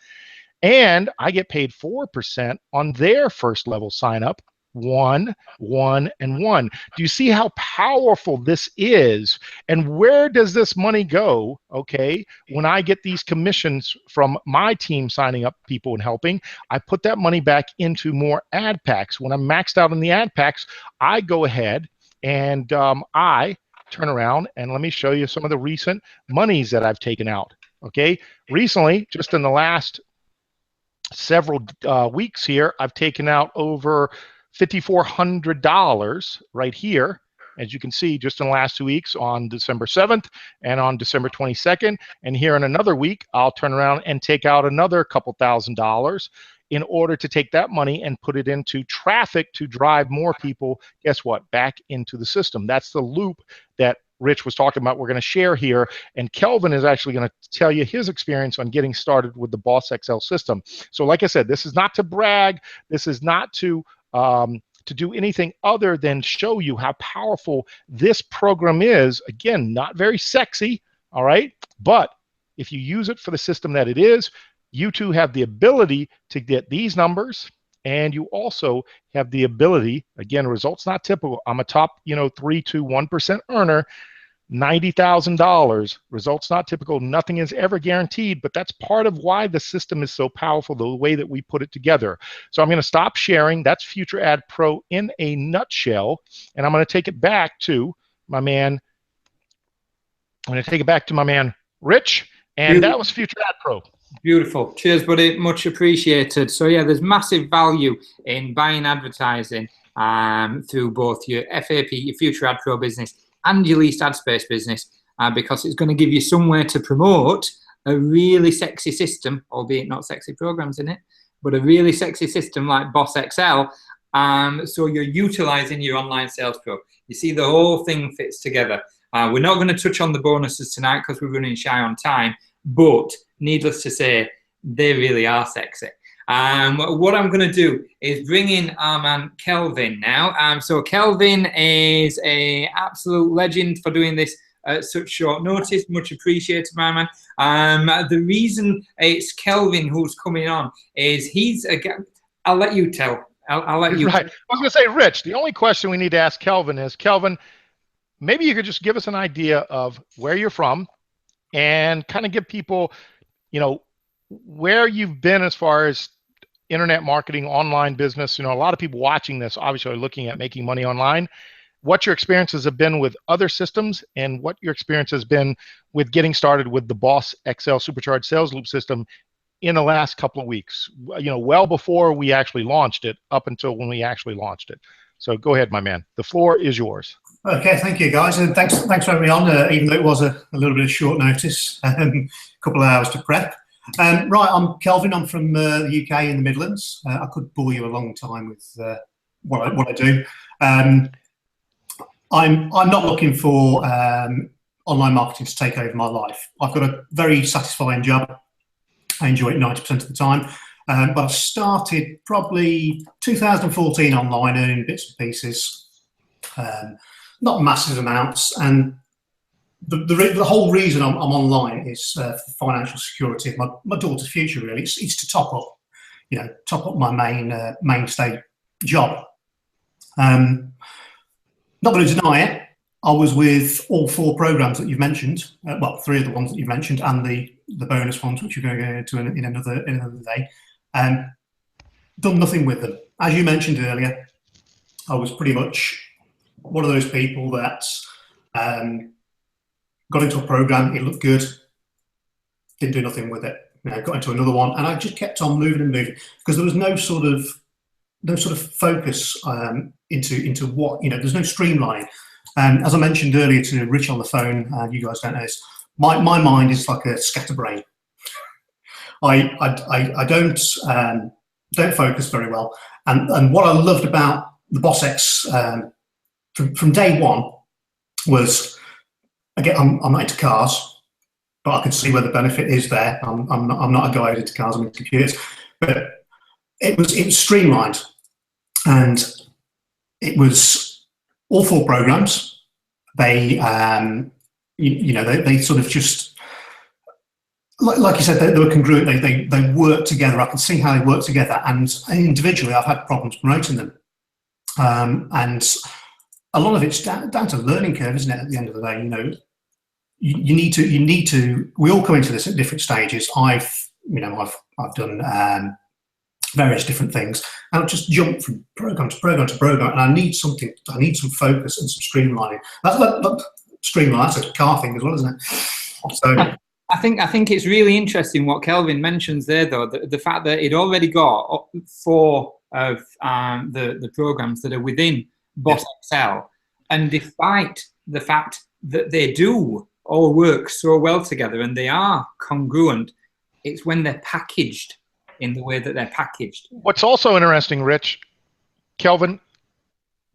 A: and I get paid 4% on their first level sign up. 1, 1, and 1. Do you see how powerful this is? And where does this money go, okay, when I get these commissions from my team signing up people and helping? I put that money back into more ad packs. When I'm maxed out on the ad packs, I go ahead and I turn around and let me show you some of the recent monies that I've taken out, okay? Recently, just in the last several weeks here, I've taken out over $5,400 right here, as you can see, just in the last 2 weeks, on December 7th and on December 22nd. And here in another week, I'll turn around and take out another couple $1,000s in order to take that money and put it into traffic to drive more people, guess what, back into the system. That's the loop that Rich was talking about we're going to share here, and Kelvin is actually going to tell you his experience on getting started with the Boss XL system. So like I said, this is not to brag, this is not to do anything other than show you how powerful this program is. Again, not very sexy, all right? But if you use it for the system that it is, you too have the ability to get these numbers, and you also have the ability, again, results not typical. I'm a top, 3 to 1% earner, $90,000. Results not typical. Nothing is ever guaranteed, but that's part of why the system is so powerful, the way that we put it together. So I'm going to stop sharing. That's Future Ad Pro in a nutshell, and I'm going to take it back to my man. I'm going to take it back to my man, Rich, and that was Future Ad Pro.
B: Beautiful. Cheers, buddy. Much appreciated. So yeah, there's massive value in buying advertising through both your FAP, your Future Ad Pro business, and your leased ad space business, because it's going to give you somewhere to promote a really sexy system, albeit not sexy programs in it, but a really sexy system like Boss XL. So you're utilizing your online sales pro. You see, the whole thing fits together. We're not going to touch on the bonuses tonight because we're running shy on time, but needless to say, they really are sexy. What I'm going to do is bring in our man Kelvin now. So Kelvin is an absolute legend for doing this at such short notice. Much appreciated, my man. The reason it's Kelvin who's coming on is I'll let you tell. I'll let you.
A: Right. I was going to say, Rich, the only question we need to ask Kelvin is, Kelvin, maybe you could just give us an idea of where you're from and kind of give people, where you've been as far as internet marketing, online business. A lot of people watching this obviously are looking at making money online. What your experiences have been with other systems and what your experience has been with getting started with the Boss XL Supercharged Sales Loop system in the last couple of weeks, well before we actually launched it, up until when we actually launched it. So go ahead, my man. The floor is yours.
D: Okay, thank you, guys, and thanks for having me on, even though it was a little bit of short notice, a couple of hours to prep. Right, I'm Kelvin. I'm from the UK in the Midlands. I could bore you a long time with what I do. I'm not looking for online marketing to take over my life. I've got a very satisfying job. I enjoy it 90% of the time. But I started probably 2014 online, earning bits and pieces, not massive amounts. And the whole reason I'm online is for financial security of my daughter's future. Really, it's to top up my mainstay job. Not going to deny it. I was with all 4 programs that you've mentioned. Well, 3 of the ones that you've mentioned, and the bonus ones, which you're going to go into in another day. Done nothing with them. As you mentioned earlier, I was pretty much one of those people that got into a program. It looked good. Didn't do nothing with it. Got into another one, and I just kept on moving and moving because there was no sort of focus into what, there's no streamlining. As I mentioned earlier to Rich on the phone, you guys don't know this, my mind is like a scatterbrain. I don't focus very well. And what I loved about the Boss X from day one was, again, I'm not into cars, but I can see where the benefit is there. I'm not a guy who's into cars, I'm into computers. But it was streamlined, and it was all 4 programs. They they sort of just, like you said, they were congruent. They worked together. I can see how they work together, and individually I've had problems promoting them, and a lot of it's down to learning curve, isn't it? At the end of the day, you need to. We all come into this at different stages. I've done various different things, and I've just jumped from program to program to program, and I need some focus and some streamlining. That's a car thing as well, isn't it? So
B: I think it's really interesting what Kelvin mentions there, though, the fact that it already got 4 of the programs that are within Boss Excel, and despite the fact that they do all work so well together and they are congruent, it's when they're packaged in the way that they're packaged.
A: What's also interesting, Rich, Kelvin,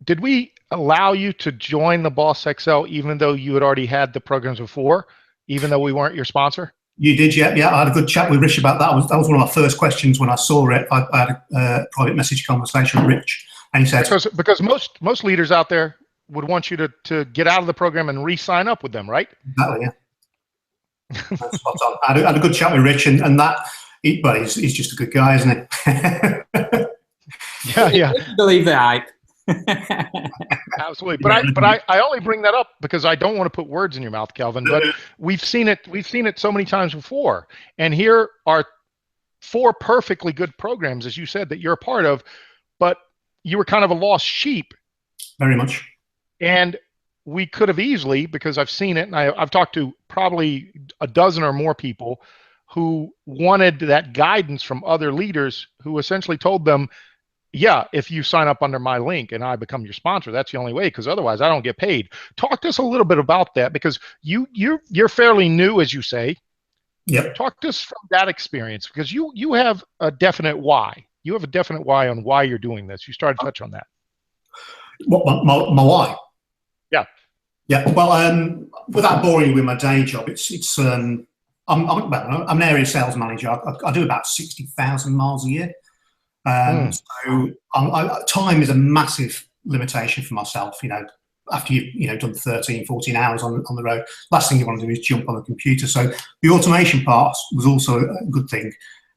A: did we allow you to join the Boss XL even though you had already had the programs before, even though we weren't your sponsor?
D: You did, yeah. I had a good chat with Rich about that. That was one of my first questions when I saw it. I had a private message conversation with Rich, and he said,
A: because most leaders out there would want you to get out of the program and re-sign up with them, right?
D: Exactly, yeah. That's spot on. I had a good chat with Rich, and that. But he's just a good guy, isn't he?
B: Yeah. Believe the hype.
A: Absolutely, but I only bring that up because I don't want to put words in your mouth, Kelvin. But we've seen it so many times before, and here are 4 perfectly good programs, as you said, that you're a part of, but you were kind of a lost sheep.
D: Very much.
A: And we could have easily, because I've seen it, and I've talked to probably a dozen or more people who wanted that guidance from other leaders who essentially told them, yeah, if you sign up under my link and I become your sponsor, that's the only way, because otherwise I don't get paid. Talk to us a little bit about that, because you're fairly new, as you say.
D: Yep.
A: Talk to us from that experience, because you have a definite why. You have a definite why on why you're doing this. You started to touch on that.
D: What, my why?
A: Yeah.
D: Yeah. Well, without boring you with my day job, I'm an area sales manager. I do about 60,000 miles a year. So time is a massive limitation for myself. After you've done 13, 14 hours on the road, last thing you want to do is jump on the computer. So the automation part was also a good thing,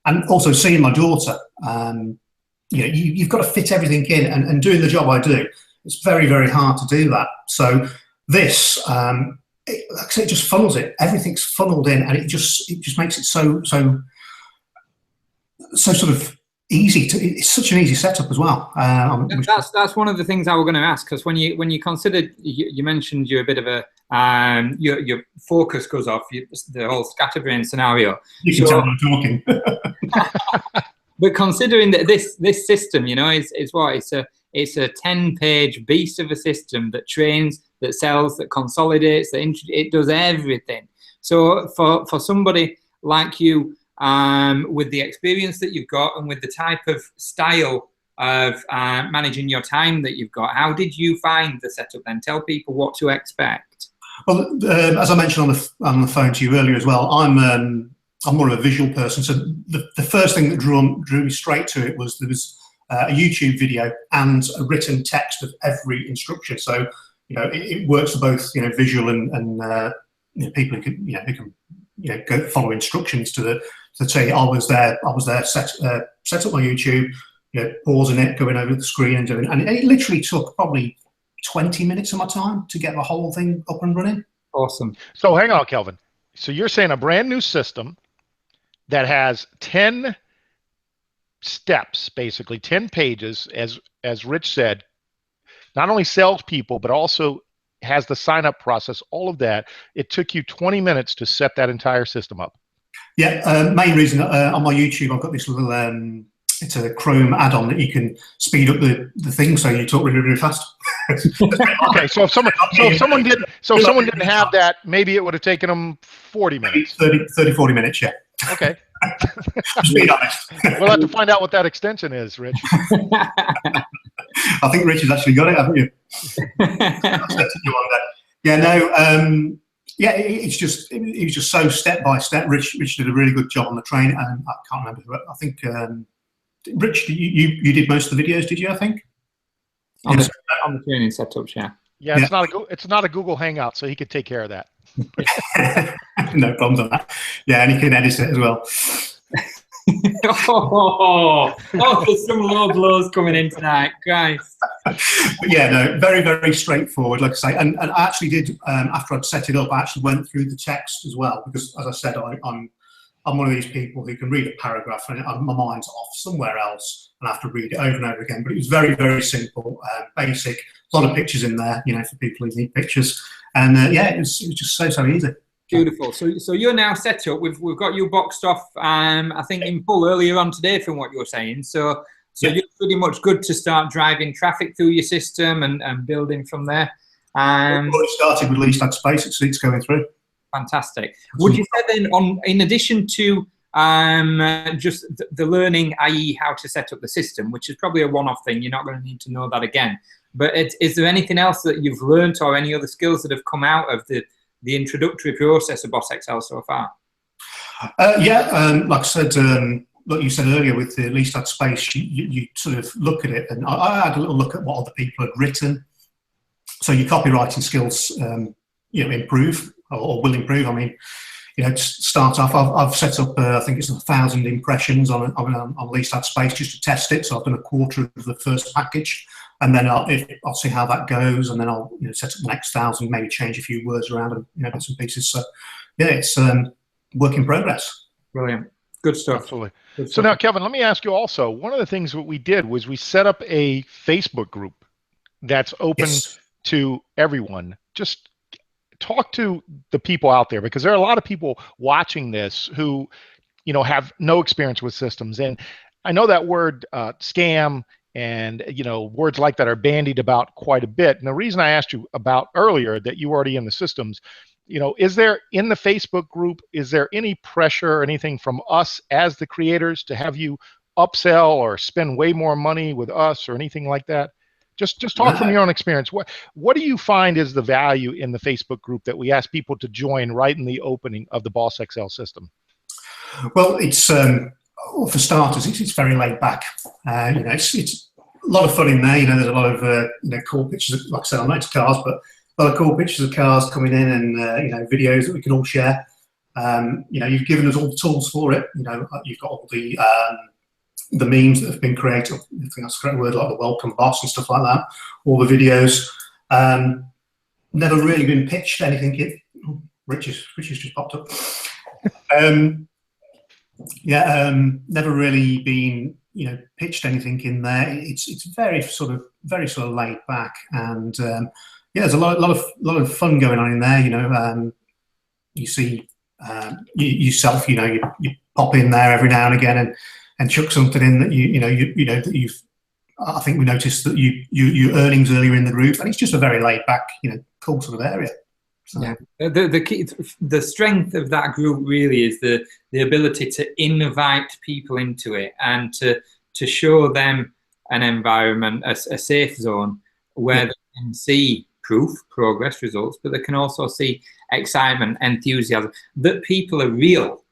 D: and also seeing my daughter. You've got to fit everything in, and doing the job I do, it's very, very hard to do that. So this. Like I say, it just funnels it. Everything's funneled in, and it just makes it so sort of easy to. It's such an easy setup as well.
B: That's one of the things I was going to ask, because when you consider, you mentioned you're a bit of a your focus goes off the whole scatterbrain scenario.
D: You can tell I'm talking.
B: But considering that this system, it's a 10-page beast of a system that trains, that sells, that consolidates, it does everything. So for somebody like you, with the experience that you've got and with the type of style of managing your time that you've got, how did you find the setup then? Tell people what to expect.
D: Well, as I mentioned on the phone to you earlier as well, I'm more of a visual person. So the first thing that drew me straight to it was there was a YouTube video and a written text of every instruction. So it works for both visual and people who can go follow instructions to say I was there set up my YouTube, pausing it, going over the screen and doing, and it literally took probably 20 minutes of my time to get the whole thing up and running.
B: Awesome.
A: So hang on, Kelvin. So you're saying a brand new system that has 10 steps, basically 10 pages, as Rich said, not only sells people, but also has the sign-up process, all of that. It took you 20 minutes to set that entire system up.
D: Yeah, main reason, on my YouTube, I've got this little, it's a Chrome add-on that you can speed up the thing so you talk really, really fast.
A: Okay, so if someone didn't have that, maybe it would have taken them 40 minutes.
D: 30, 40 minutes, yeah.
A: Okay.
D: Just being honest.
A: We'll have to find out what that extension is, Rich.
D: I think Rich has actually got it, haven't you? Yeah, no, yeah, it was just so step by step. Rich did a really good job on the training, and I can't remember who. I think Rich, you did most of the videos, did you? I think
B: on the training setups, yeah.
A: Yeah, it's not a Google Hangout, so he could take care of that.
D: No problems on that. Yeah, and he can edit it as well.
B: There's some low blows coming in tonight, guys.
D: Yeah, no, very, very straightforward, like I say. And I actually did, after I'd set it up, I actually went through the text as well, because, as I said, I'm one of these people who can read a paragraph and my mind's off somewhere else and I have to read it over and over again. But it was very, very simple, basic. A lot of pictures in there, for people who need pictures. And yeah, it was just so easy.
B: Beautiful. So you're now set up. We've got you boxed off. I think in full earlier on today, from what you're saying. So yeah. You're pretty much good to start driving traffic through your system and building from there.
D: We've already started with least had space. It's going through.
B: Fantastic. Would you say then, in addition to just the learning, i.e., how to set up the system, which is probably a one-off thing, you're not going to need to know that again. But is there anything else that you've learned, or any other skills that have come out of the introductory process of Boss XL so far?
D: Yeah, like I said, like you said earlier, with the least had space, you sort of look at it, and I had a little look at what other people had written. So your copywriting skills, improve or will improve. I mean, to start off, I've set up, I think it's 1,000 impressions on least had space just to test it. So I've done a quarter of the first package. And then I'll see how that goes, and then I'll set up the next 1,000, maybe change a few words around and bits and pieces. So yeah, it's work in progress.
B: Brilliant, good stuff.
A: Absolutely.
B: Good
A: so
B: stuff.
A: now, Kelvin, let me ask you also. One of the things that we did was we set up a Facebook group that's open to everyone. Just talk to the people out there, because there are a lot of people watching this who, have no experience with systems, and I know that word scam and words like that are bandied about quite a bit. And the reason I asked you about earlier that you were already in the systems, is there in the Facebook group, is there any pressure or anything from us as the creators to have you upsell or spend way more money with us or anything like that? Just talk from your own experience. What do you find is the value in the Facebook group that we ask people to join right in the opening of the Boss XL system?
D: Well, it's well, for starters, it's very laid back. It's a lot of fun in there. There's a lot of cool pictures. Like I said, I'm not into cars, but a lot of cool pictures of cars coming in, and videos that we can all share. You've given us all the tools for it. You've got all the memes that have been created. I think that's the correct word, like the welcome boss and stuff like that. All the videos. Never really been pitched anything. Rich has just popped up. Never really been pitched anything in there. It's very sort of laid back, and there's a lot of fun going on in there. You see yourself, you pop in there every now and again and chuck something in that that you've. I think we noticed that your earnings earlier in the group, and it's just a very laid back, cool sort of area. So.
B: Yeah, the key, the strength of that group really is the ability to invite people into it and to show them an environment, a safe zone where they can see proof, progress, results, but they can also see excitement, enthusiasm, that people are real.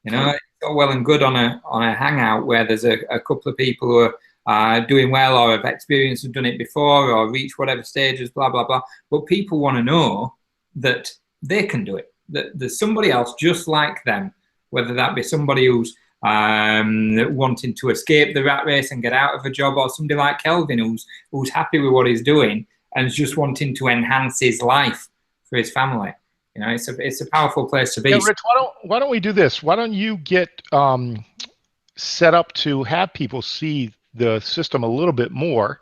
B: It's all well and good on a hangout where there's a couple of people who are doing well or have experienced and done it before or reached whatever stages, blah, blah, blah. But people want to know that they can do it. that there's somebody else just like them, whether that be somebody who's wanting to escape the rat race and get out of a job, or somebody like Kelvin who's happy with what he's doing and is just wanting to enhance his life for his family. You know, it's a powerful place to be.
A: Yeah, Rich, why don't we do this? Why don't you get set up to have people see the system a little bit more?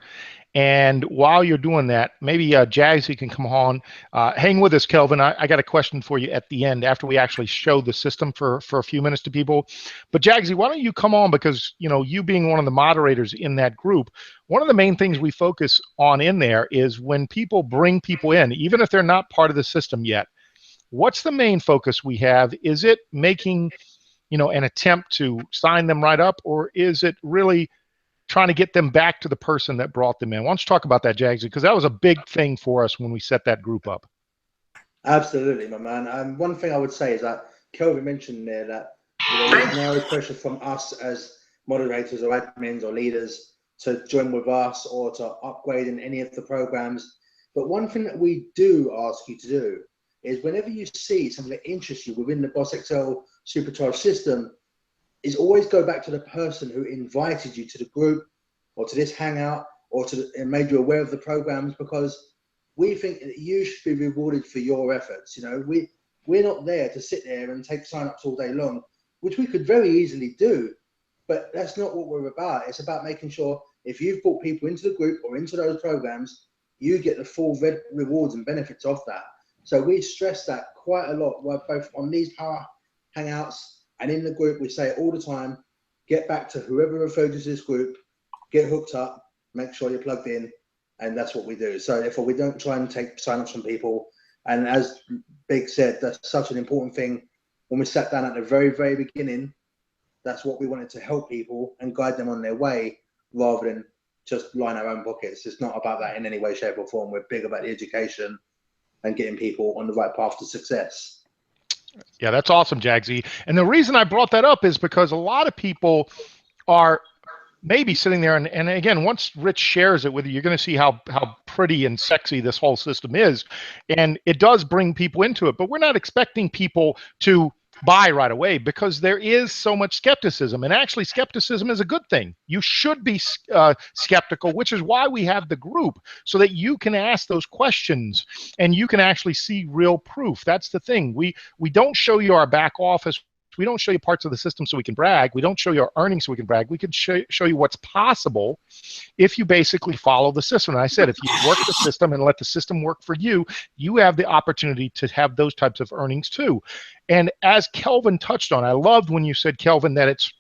A: And while you're doing that, maybe Jaggs, you can come on. Hang with us, Kelvin. I got a question for you at the end after we actually show the system for a few minutes to people. But Jaggsy, why don't you come on? Because, you know, you being one of the moderators in that group, one of the main things we focus on in there is when people bring people in, even if they're not part of the system yet, what's the main focus we have? Is it making, you know, an attempt to sign them right up, or is it really trying to get them back to the person that brought them in? Why don't you talk about that, Jaggsy? Because that was a big thing for us when we set that group up.
C: Absolutely, my man. One thing I would say is that Kelvin mentioned there that there's no pressure from us as moderators or admins or leaders to join with us or to upgrade in any of the programs. But one thing that we do ask you to do is whenever you see something that interests you within the Boss Excel Supercharged system, is always go back to the person who invited you to the group or to this hangout or and made you aware of the programs, because we think that you should be rewarded for your efforts. You know, we're not there to sit there and take sign-ups all day long, which we could very easily do, but that's not what we're about. It's about making sure if you've brought people into the group or into those programs, you get the full rewards and benefits of that. So we stress that quite a lot, both on these power hangouts and in the group. We say it all the time: get back to whoever referred you to this group, get hooked up, make sure you're plugged in, and that's what we do. So therefore, we don't try and take sign-ups from people. And as Big said, that's such an important thing. When we sat down at the very, very beginning, that's what we wanted to help people and guide them on their way, rather than just line our own pockets. It's not about that in any way, shape, or form. We're big about the education and getting people on the right path to success.
A: Yeah, that's awesome, Jaggsy. And the reason I brought that up is because a lot of people are maybe sitting there, and again, once Rich shares it with you, you're going to see how pretty and sexy this whole system is, and it does bring people into it. But we're not expecting people to buy right away, because there is so much skepticism, and actually skepticism is a good thing. You should be skeptical, which is why we have the group, so that you can ask those questions and you can actually see real proof. That's the thing. We don't show you our back office. We don't show you parts of the system so we can brag. We don't show you our earnings so we can brag. We can show you what's possible if you basically follow the system. And I said, if you work the system and let the system work for you, you have the opportunity to have those types of earnings too. And as Kelvin touched on, I loved when you said, Kelvin, that it's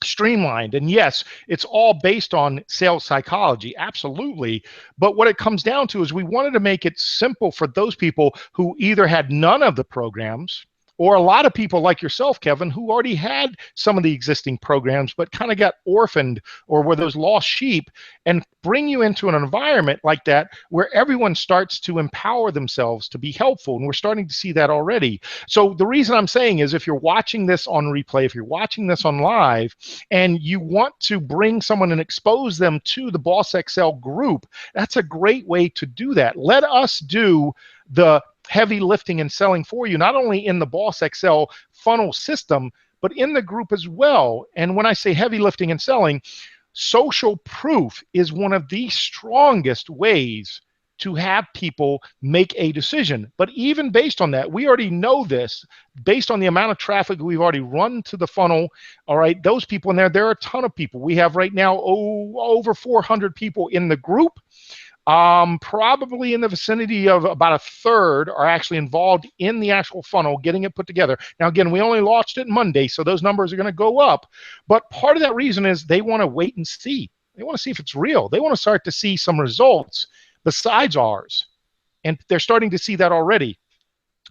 A: streamlined. And yes, it's all based on sales psychology, absolutely. But what it comes down to is we wanted to make it simple for those people who either had none of the programs, or a lot of people like yourself, Kevin, who already had some of the existing programs but kind of got orphaned or were those lost sheep, and bring you into an environment like that where everyone starts to empower themselves to be helpful. And we're starting to see that already. So the reason I'm saying is, if you're watching this on replay, if you're watching this on live, and you want to bring someone and expose them to the Boss Excel group, that's a great way to do that. Let us do the heavy lifting and selling for you, not only in the Boss Excel funnel system, but in the group as well. And when I say heavy lifting and selling, social proof is one of the strongest ways to have people make a decision. But even based on that, we already know this, based on the amount of traffic we've already run to the funnel. All right, those people in there are a ton of people. We have right now over 400 people in the group. Probably in the vicinity of about a third are actually involved in the actual funnel, getting it put together. Now, again, we only launched it Monday, so those numbers are going to go up. But part of that reason is they want to wait and see. They want to see if it's real. They want to start to see some results besides ours. And they're starting to see that already.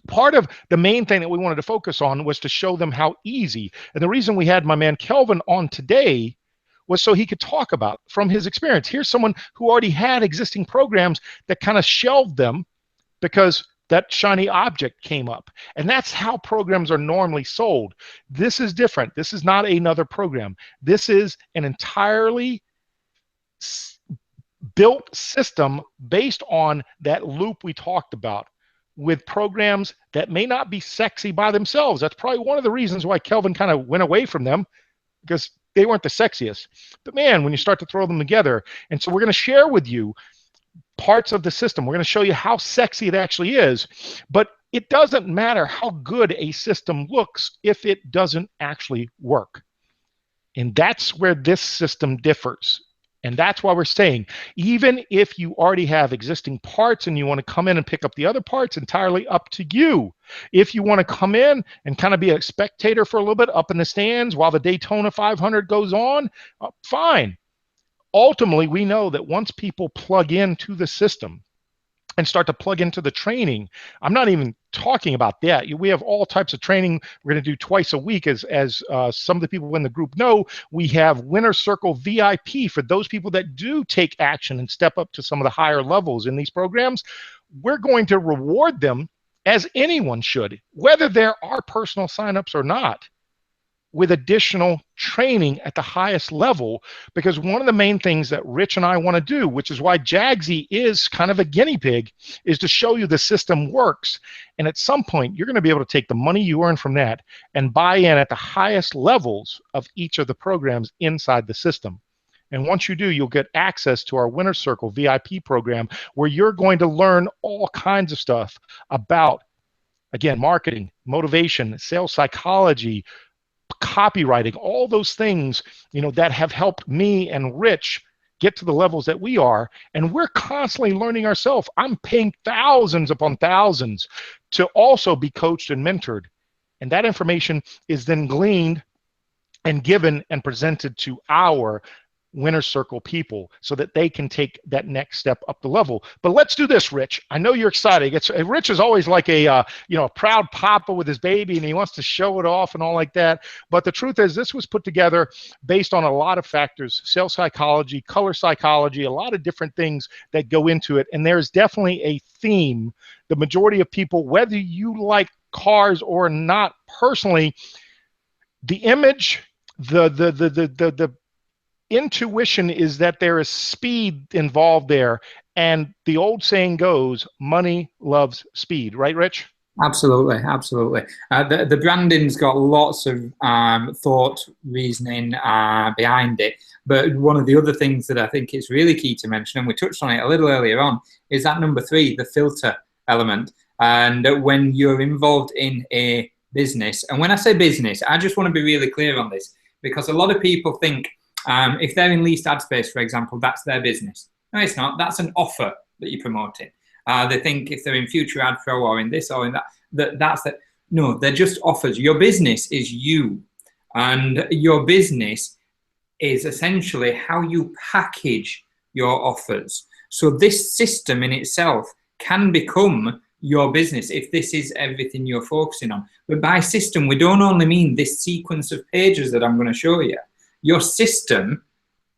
A: Part of the main thing that we wanted to focus on was to show them how easy. And the reason we had my man Kelvin on today was so he could talk about from his experience. Here's someone who already had existing programs that kind of shelved them because that shiny object came up. And that's how programs are normally sold. This is different. This is not another program. This is an entirely built system based on that loop we talked about. with programs that may not be sexy by themselves. That's probably one of the reasons why Kelvin kind of went away from them, because they weren't the sexiest. But man, when you start to throw them together, and so we're going to share with you parts of the system. We're going to show you how sexy it actually is. But it doesn't matter how good a system looks if it doesn't actually work. And that's where this system differs. And that's why we're saying, even if you already have existing parts and you want to come in and pick up the other parts, entirely up to you. If you want to come in and kind of be a spectator for a little bit up in the stands while the Daytona 500 goes on, fine. Ultimately, we know that once people plug into the system and start to plug into the training, I'm not even talking about that. We have all types of training we're going to do twice a week. As some of the people in the group know, we have Winner Circle VIP for those people that do take action and step up to some of the higher levels in these programs. We're going to reward them, as anyone should, whether there are personal signups or not, with additional training at the highest level, because one of the main things that Rich and I want to do, which is why Jaggsy is kind of a guinea pig, is to show you the system works. And at some point, you're going to be able to take the money you earn from that and buy in at the highest levels of each of the programs inside the system. And once you do, you'll get access to our Winner Circle VIP program, where you're going to learn all kinds of stuff about, again, marketing, motivation, sales psychology, copywriting, all those things, that have helped me and Rich get to the levels that we are. And we're constantly learning ourselves. I'm paying thousands upon thousands to also be coached and mentored. And that information is then gleaned and given and presented to our Winner Circle people so that they can take that next step up the level. But let's do this, Rich. I know you're excited. Rich is always like a proud papa with his baby, and he wants to show it off and all like that. But the truth is, this was put together based on a lot of factors: sales psychology, color psychology, a lot of different things that go into it. And there's definitely a theme. The majority of people, whether you like cars or not personally, the image, the intuition is that there is speed involved there. And the old saying goes, money loves speed. Right, Rich?
B: Absolutely, absolutely. The branding's got lots of thought, reasoning behind it. But one of the other things that I think is really key to mention, and we touched on it a little earlier on, is that number 3, the filter element. And when you're involved in a business, and when I say business, I just want to be really clear on this, because a lot of people think, if they're in leased ad space, for example, that's their business. No, it's not. That's an offer that you're promoting. They think if they're in Future Ad Pro or in this or in that, that's that. No, they're just offers. Your business is you. And your business is essentially how you package your offers. So this system in itself can become your business if this is everything you're focusing on. But by system, we don't only mean this sequence of pages that I'm going to show you. Your system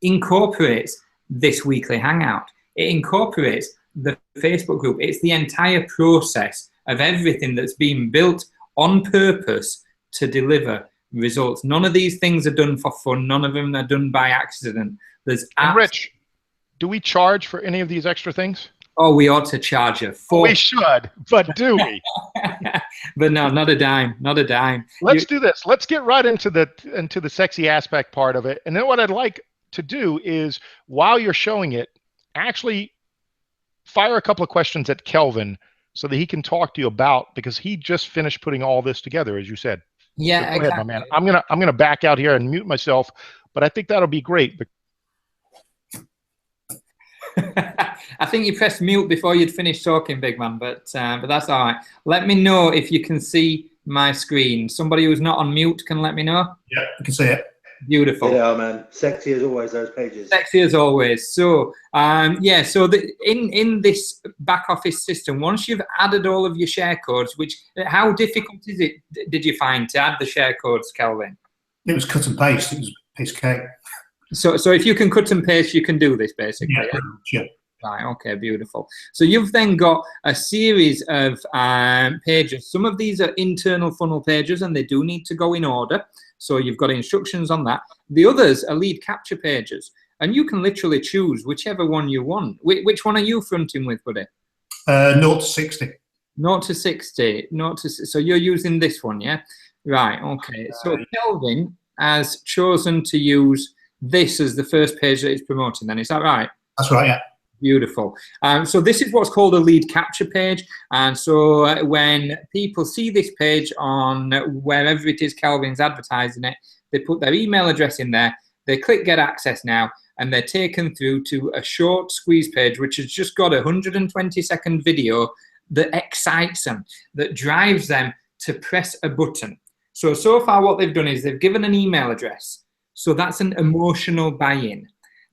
B: incorporates this weekly hangout. It incorporates the Facebook group. It's the entire process of everything that's been built on purpose to deliver results. None of these things are done for fun. None of them are done by accident.
A: And Rich, do we charge for any of these extra things?
B: Oh, we ought to charge you.
A: We should, but do we?
B: But no, not a dime, not a dime.
A: Let's do this. Let's get right into the sexy aspect part of it. And then what I'd like to do is, while you're showing it, actually fire a couple of questions at Kelvin so that he can talk to you about, because he just finished putting all this together, as you said.
B: Yeah,
A: so go ahead, my man. I'm gonna back out here and mute myself, but I think that'll be great.
B: I think you pressed mute before you'd finished talking, big man, but that's all right. Let me know if you can see my screen. Somebody who's not on mute can let me know.
D: Yeah, I can see it.
B: Beautiful.
C: Yeah, man. Sexy as always, those pages.
B: Sexy as always. So, yeah, so in this back office system, once you've added all of your share codes, how difficult is it, did you find, to add the share codes, Kelvin?
D: It was cut and paste. It was a piece of cake.
B: So if you can cut and paste, you can do this, basically.
D: Yeah, pretty much, yeah.
B: Right, okay, beautiful. So you've then got a series of pages. Some of these are internal funnel pages, and they do need to go in order. So you've got instructions on that. The others are lead capture pages, and you can literally choose whichever one you want. Which one are you fronting with, buddy?
D: 0 to 60.
B: 0 to 60, 0 to, so you're using this one, yeah? Right, okay. So Kelvin has chosen to use this as the first page that he's promoting then, is that right?
D: That's right, yeah.
B: Beautiful. So this is what's called a lead capture page. And so when people see this page on wherever it is Kelvin's advertising it, they put their email address in there, they click get access now, and they're taken through to a short squeeze page, which has just got a 120-second video that excites them, that drives them to press a button. So far what they've done is they've given an email address. So that's an emotional buy-in.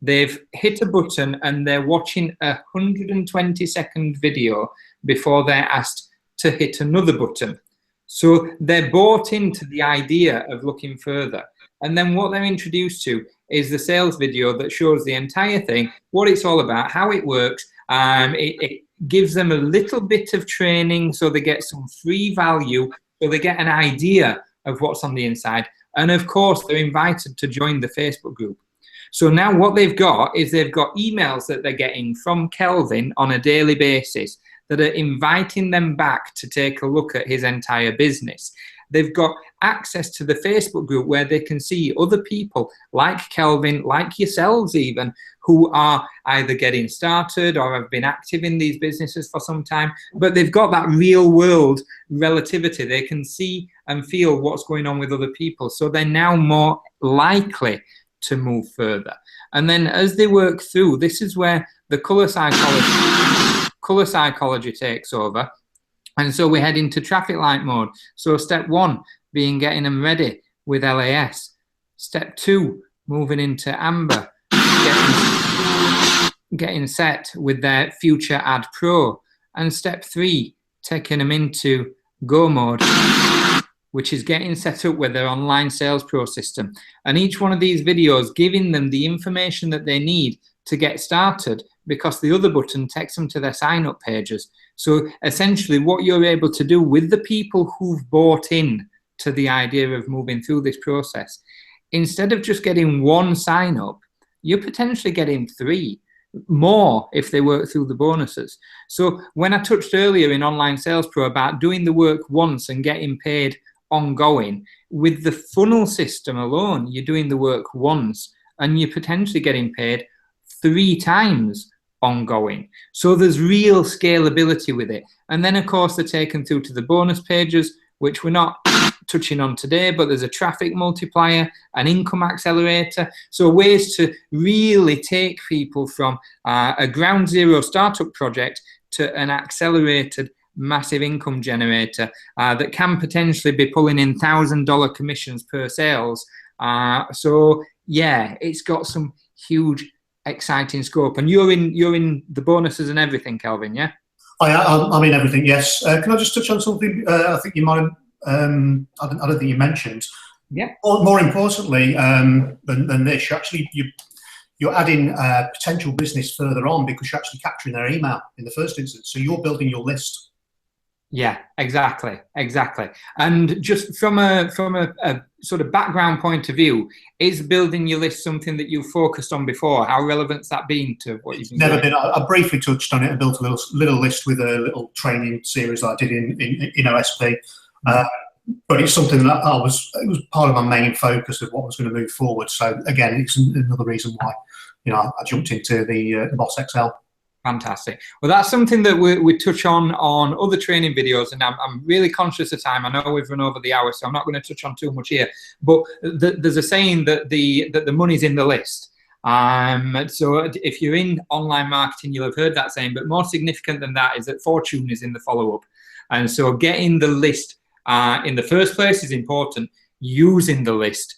B: They've hit a button and they're watching a 120-second video before they're asked to hit another button. So they're bought into the idea of looking further. And then what they're introduced to is the sales video that shows the entire thing, what it's all about, how it works. It gives them a little bit of training so they get some free value, so they get an idea of what's on the inside. And of course, they're invited to join the Facebook group. So now what they've got is they've got emails that they're getting from Kelvin on a daily basis that are inviting them back to take a look at his entire business. They've got access to the Facebook group where they can see other people like Kelvin, like yourselves even, who are either getting started or have been active in these businesses for some time, but they've got that real world relativity. They can see and feel what's going on with other people. So they're now more likely to move further. And then as they work through, this is where the color psychology takes over. And so we head into traffic light mode. So step 1 being getting them ready with LAS. Step 2, moving into amber, getting set with their future ad pro. And step 3, taking them into go mode, which is getting set up with their online sales pro system. And each one of these videos giving them the information that they need to get started, because the other button takes them to their sign up pages. So essentially what you're able to do with the people who've bought in to the idea of moving through this process, instead of just getting 1 sign up, you're potentially getting 3 more if they work through the bonuses. So when I touched earlier in Online Sales Pro about doing the work once and getting paid ongoing, with the funnel system alone, you're doing the work once and you're potentially getting paid 3 times ongoing. So there's real scalability with it. And then of course they're taken through to the bonus pages, which we're not touching on today, but there's a traffic multiplier, an income accelerator. So ways to really take people from a ground zero startup project to an accelerated massive income generator that can potentially be pulling in $1,000 commissions per sales. So yeah, it's got some huge exciting scope. And you're in the bonuses and everything, Kelvin, yeah?
D: I'm in everything, yes. Can I just touch on something I think you might have, I don't think you mentioned?
B: Yeah.
D: More importantly than this, you're adding potential business further on because you're actually capturing their email in the first instance. So you're building your list.
B: Yeah, exactly. And just from a sort of background point of view, is building your list something that you've focused on before? How relevant's that been to what you've been doing?
D: Never been. I briefly touched on it and built a little list with a little training series that I did in OSP. But it's something that it was part of my main focus of what was going to move forward. So again, it's another reason why I jumped into the Boss XL.
B: Fantastic. Well, that's something that we touch on other training videos, and I'm really conscious of time. I know we've run over the hour, so I'm not going to touch on too much here. But there's a saying that the money's in the list. So if you're in online marketing, you'll have heard that saying. But more significant than that is that fortune is in the follow-up. And so getting the list in the first place is important. Using the list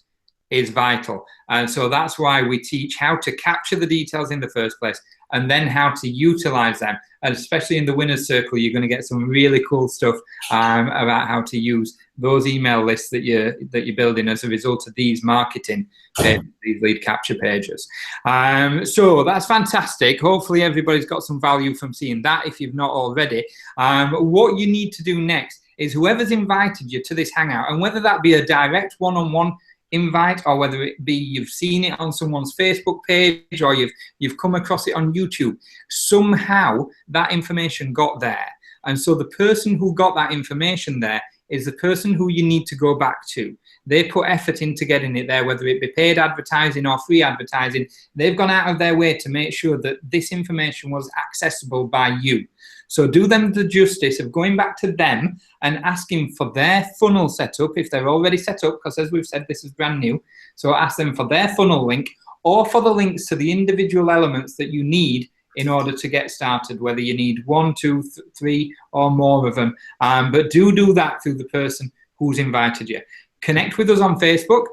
B: is vital. And so that's why we teach how to capture the details in the first place, and then how to utilize them. And especially in the winner's circle, you're going to get some really cool stuff about how to use those email lists that you're building as a result of these marketing pages, these lead capture pages. So that's fantastic. Hopefully everybody's got some value from seeing that if you've not already. What you need to do next is whoever's invited you to this hangout, and whether that be a direct one-on-one invite or whether it be you've seen it on someone's Facebook page or you've come across it on YouTube, somehow that information got there. And so the person who got that information there is the person who you need to go back to. They put effort into getting it there, whether it be paid advertising or free advertising. They've gone out of their way to make sure that this information was accessible by you. So do them the justice of going back to them and asking for their funnel setup if they're already set up, because as we've said, this is brand new. So ask them for their funnel link or for the links to the individual elements that you need in order to get started, whether you need 1, 2, 3 or more of them. But do that through the person who's invited you. Connect with us on Facebook.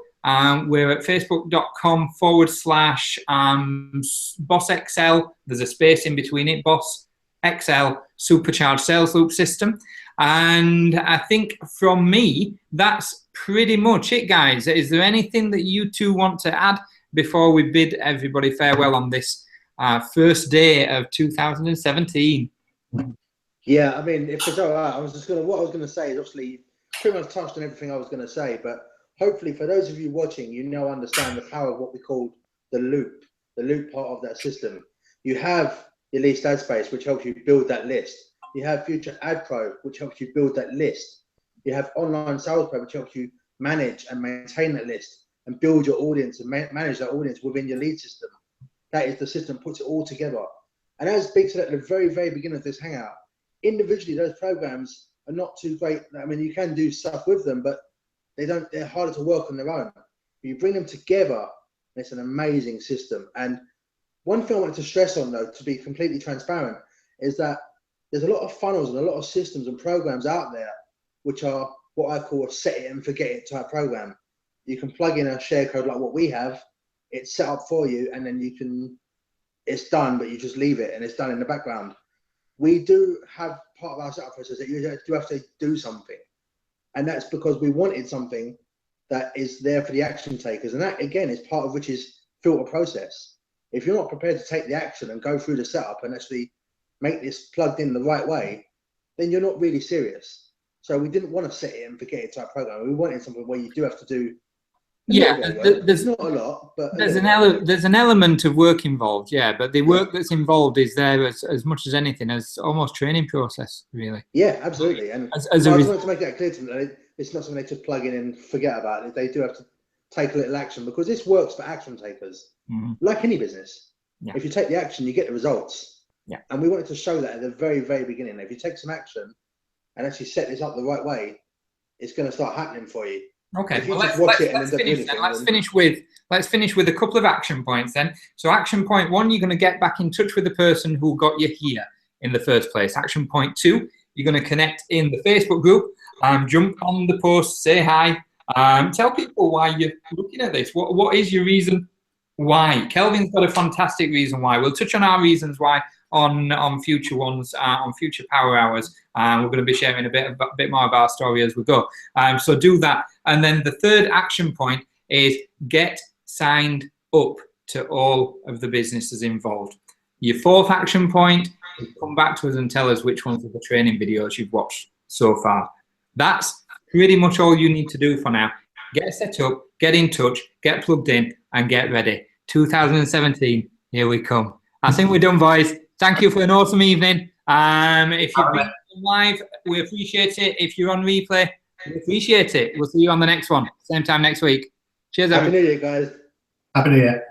B: We're at facebook.com/BossXL. There's a space in between it, Boss XL Supercharged Sales Loop System. And I think from me, that's pretty much it, guys. Is there anything that you two want to add before we bid everybody farewell on this first day of 2017?
C: Yeah, I mean, if it's all right, what I was gonna say is obviously pretty much touched on everything I was gonna say, but hopefully for those of you watching, you now understand the power of what we call the loop part of that system. You have your least ad space, which helps you build that list. You have Future Ad Pro, which helps you build that list. You have Online Sales Pro, which helps you manage and maintain that list and build your audience and manage that audience within your lead system. That is the system, puts it all together. And as Big said at the very, very beginning of this hangout, individually, those programs are not too great. I mean, you can do stuff with them, but they're harder to work on their own. You bring them together, it's an amazing system. And one thing I wanted to stress on, though, to be completely transparent, is that there's a lot of funnels and a lot of systems and programs out there which are what I call a set it and forget it type program. You can plug in a share code like what we have, it's set up for you, and then it's done, but you just leave it and it's done in the background. We do have part of our setup process that you do have to do something. And that's because we wanted something that is there for the action takers. And that, again, is part of which is filter process. If you're not prepared to take the action and go through the setup and actually make this plugged in the right way, then you're not really serious. So we didn't want to set it and forget it type program. We wanted something where you do have to do. There's not a lot, but
B: there's an element of work involved, yeah. But the work that's involved is there as much as anything, as almost training process, really.
C: Yeah, absolutely. And I just wanted to make that clear to them. It's not something they just plug in and forget about it. They do have to take a little action, because this works for action takers, like any business. Yeah. If you take the action, you get the results.
B: Yeah.
C: And we wanted to show that at the very, very beginning. If you take some action and actually set this up the right way, it's going to start happening for you.
B: Okay, well, let's finish with a couple of action points then. So action point 1, you're going to get back in touch with the person who got you here in the first place. Action point 2, you're going to connect in the Facebook group, jump on the post, say hi, tell people why you're looking at this. What is your reason why? Kelvin's got a fantastic reason why. We'll touch on our reasons why on future ones, on future power hours. We're going to be sharing a bit more of our story as we go. So do that. And then the third action point is get signed up to all of the businesses involved. Your fourth action point is come back to us and tell us which ones of the training videos you've watched so far. That's pretty much all you need to do for now. Get set up, get in touch, get plugged in, and get ready. 2017, here we come. I think we're done, boys. Thank you for an awesome evening. If you've been live, we appreciate it. If you're on replay, we appreciate it. We'll see you on the next one. Same time next week. Cheers, everyone.
C: Happy New Year, guys.
D: Happy New Year.